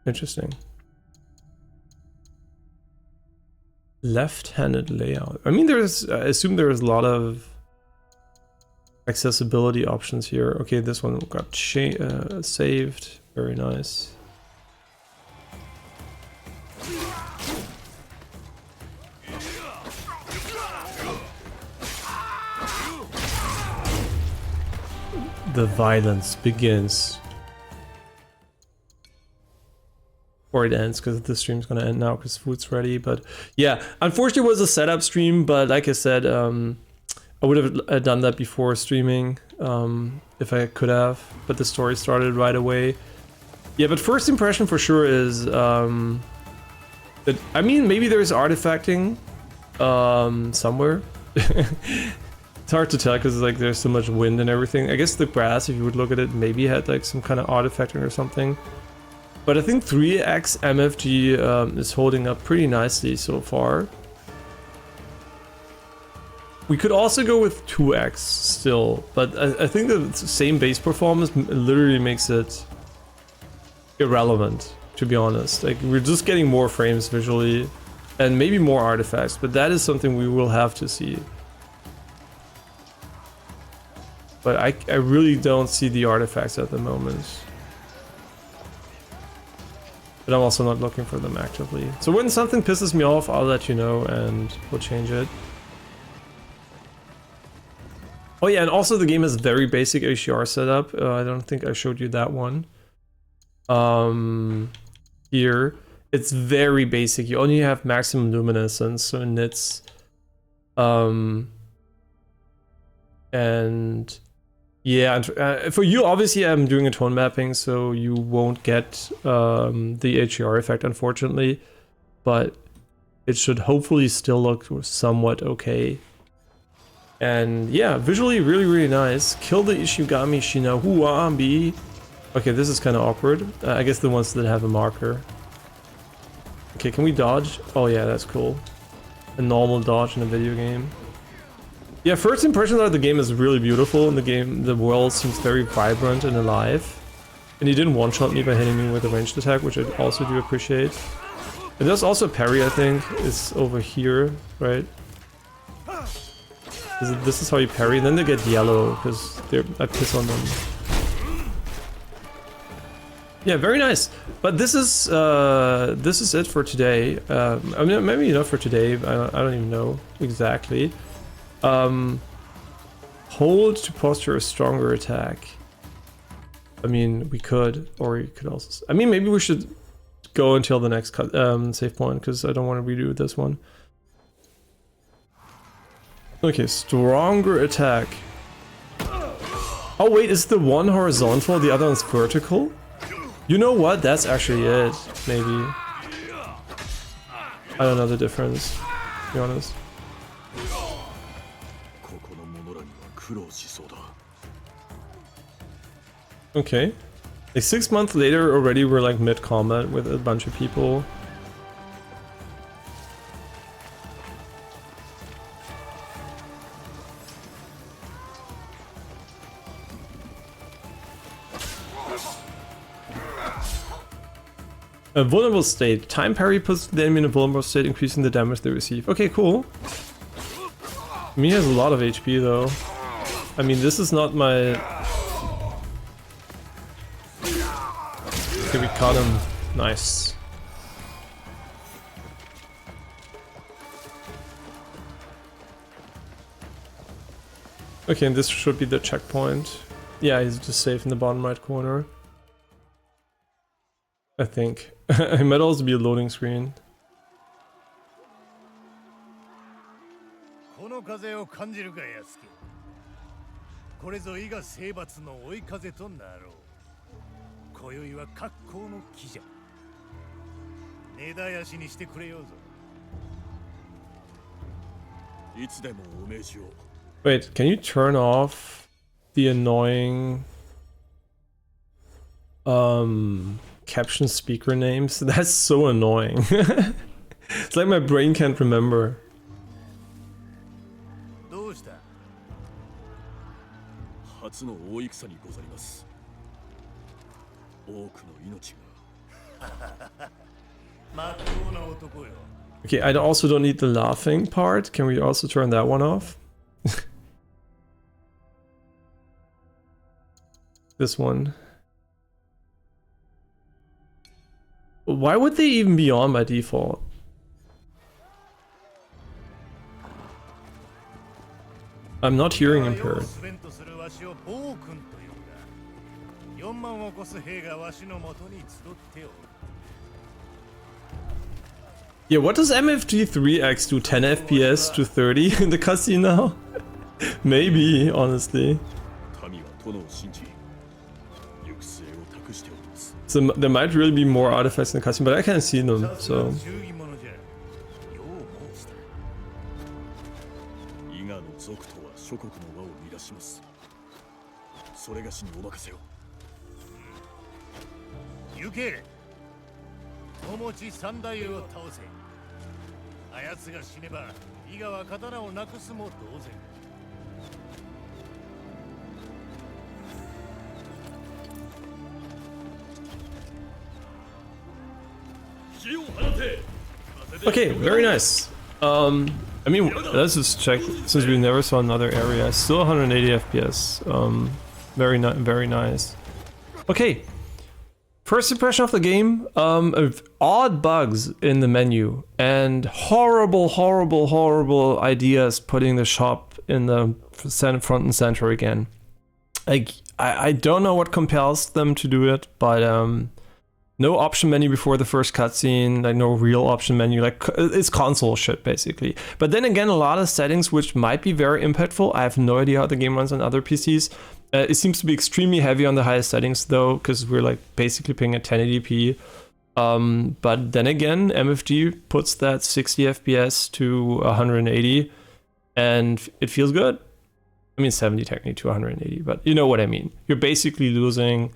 Interesting. Left-handed layout. I mean, I assume there's a lot of accessibility options here. Okay, this one got saved. Very nice. The violence begins. Or it ends, because the stream's gonna end now because food's ready. But yeah, unfortunately it was a setup stream, but like I said, I would have done that before streaming if I could have, but the story started right away. Yeah, but first impression for sure is that, I mean, maybe there's artifacting somewhere. It's hard to tell because like there's so much wind and everything. I guess the grass, if you would look at it, maybe had like some kind of artifacting or something. But I think 3x MFG is holding up pretty nicely so far. We could also go with 2x still, but I think the same base performance literally makes it irrelevant, to be honest. Like, we're just getting more frames visually and maybe more artifacts, but that is something we will have to see. But I really don't see the artifacts at the moment. But I'm also not looking for them actively. So when something pisses me off, I'll let you know and we'll change it. Oh yeah, and also the game has very basic HDR setup. I don't think I showed you that one. Here, it's very basic. You only have maximum luminescence, so in nits. And yeah, and, for you, obviously, I'm doing a tone mapping, so you won't get the HDR effect, unfortunately. But it should hopefully still look somewhat okay. And yeah, visually really, really nice. Kill the Ishigami Shina Huambi. Okay, this is kind of awkward. I guess the ones that have a marker. Okay, can we dodge? Oh yeah, that's cool. A normal dodge in a video game. Yeah, first impression that the game is really beautiful, and the world seems very vibrant and alive. And he didn't one-shot me by hitting me with a ranged attack, which I also do appreciate. And there's also parry, I think, is over here, right? This is how you parry, and then they get yellow, because I piss on them. Yeah, very nice. But this is it for today. I mean, maybe not for today, I don't even know exactly. Hold to posture a stronger attack. I mean, we could, or you could also... I mean, maybe we should go until the next save point, because I don't want to redo this one. Okay, stronger attack. Oh wait, is the one horizontal, the other one's vertical? You know what? That's actually it, maybe. I don't know the difference, to be honest. Okay. Like 6 months later already we're like mid-combat with a bunch of people. A vulnerable state. Time parry puts the enemy in a vulnerable state, increasing the damage they receive. Okay, cool. Me has a lot of HP though. I mean, this is not my... Okay, we caught him. Nice. Okay, and this should be the checkpoint. Yeah, he's just safe in the bottom right corner. I think. It might also be a loading screen. Wait, can you turn off the annoying caption speaker names. That's so annoying. It's like my brain can't remember. どうした？初の大戦にございます。多くの命が。まっとうな男よ。 Okay, I also don't need the laughing part. Can we also turn that one off? This one. Why would they even be on by default? I'm not hearing impaired. 4万を超す兵がわしの元に集っておる。 Yeah, what does MFG3X do? 10 FPS to 30 in the cutscene now? Maybe, honestly. So there might really be more artifacts in the cutscene, but I can't see them, so... Okay, very nice. I mean, let's just check, since we never saw another area. Still 180 FPS. Very nice. Okay. First impression of the game, of odd bugs in the menu and horrible ideas putting the shop in the front and center again. Like, I don't know what compels them to do it, but no option menu before the first cutscene, like no real option menu, like it's console shit basically. But then again, a lot of settings which might be very impactful. I have no idea how the game runs on other PCs. It seems to be extremely heavy on the highest settings though, because we're like basically playing at 1080p. But then again, MFG puts that 60 FPS to 180 and it feels good. I mean 70 technically to 180, but you know what I mean. You're basically losing,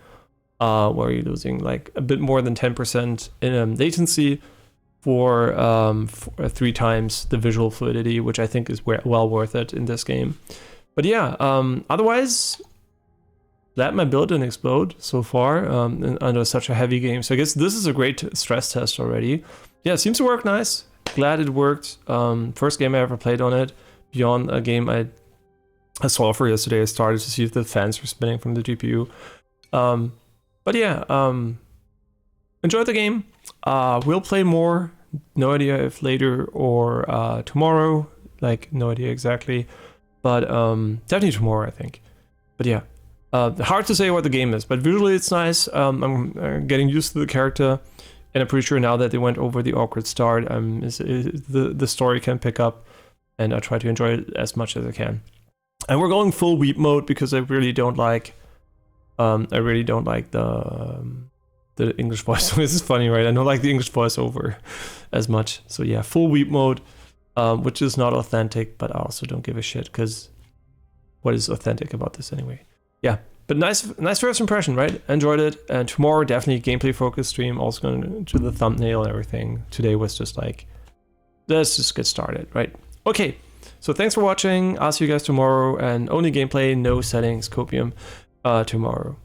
what are you losing? Like a bit more than 10% in latency for 3 times the visual fluidity, which I think is well worth it in this game. But yeah, otherwise, glad my build didn't explode so far under such a heavy game. So I guess this is a great stress test already. Yeah, it seems to work nice. Glad it worked. First game I ever played on it. Beyond a game I saw for yesterday, I started to see if the fans were spinning from the GPU. But yeah, enjoyed the game. We'll play more. No idea if later or tomorrow. Like, no idea exactly. But definitely tomorrow, I think. But yeah, hard to say what the game is. But visually it's nice. I'm getting used to the character. And I'm pretty sure now that they went over the awkward start, the story can pick up. And I try to enjoy it as much as I can. And we're going full weep mode because I really don't like... the English voiceover. This is funny, right? I don't like the English voiceover as much. So yeah, full weep mode, which is not authentic, but I also don't give a shit because what is authentic about this anyway? Yeah, but nice first impression, right? Enjoyed it. And tomorrow, definitely gameplay focused stream. Also going to the thumbnail and everything. Today was just like, let's just get started, right? Okay, so thanks for watching. I'll see you guys tomorrow. And only gameplay, no settings, Copium. Tomorrow.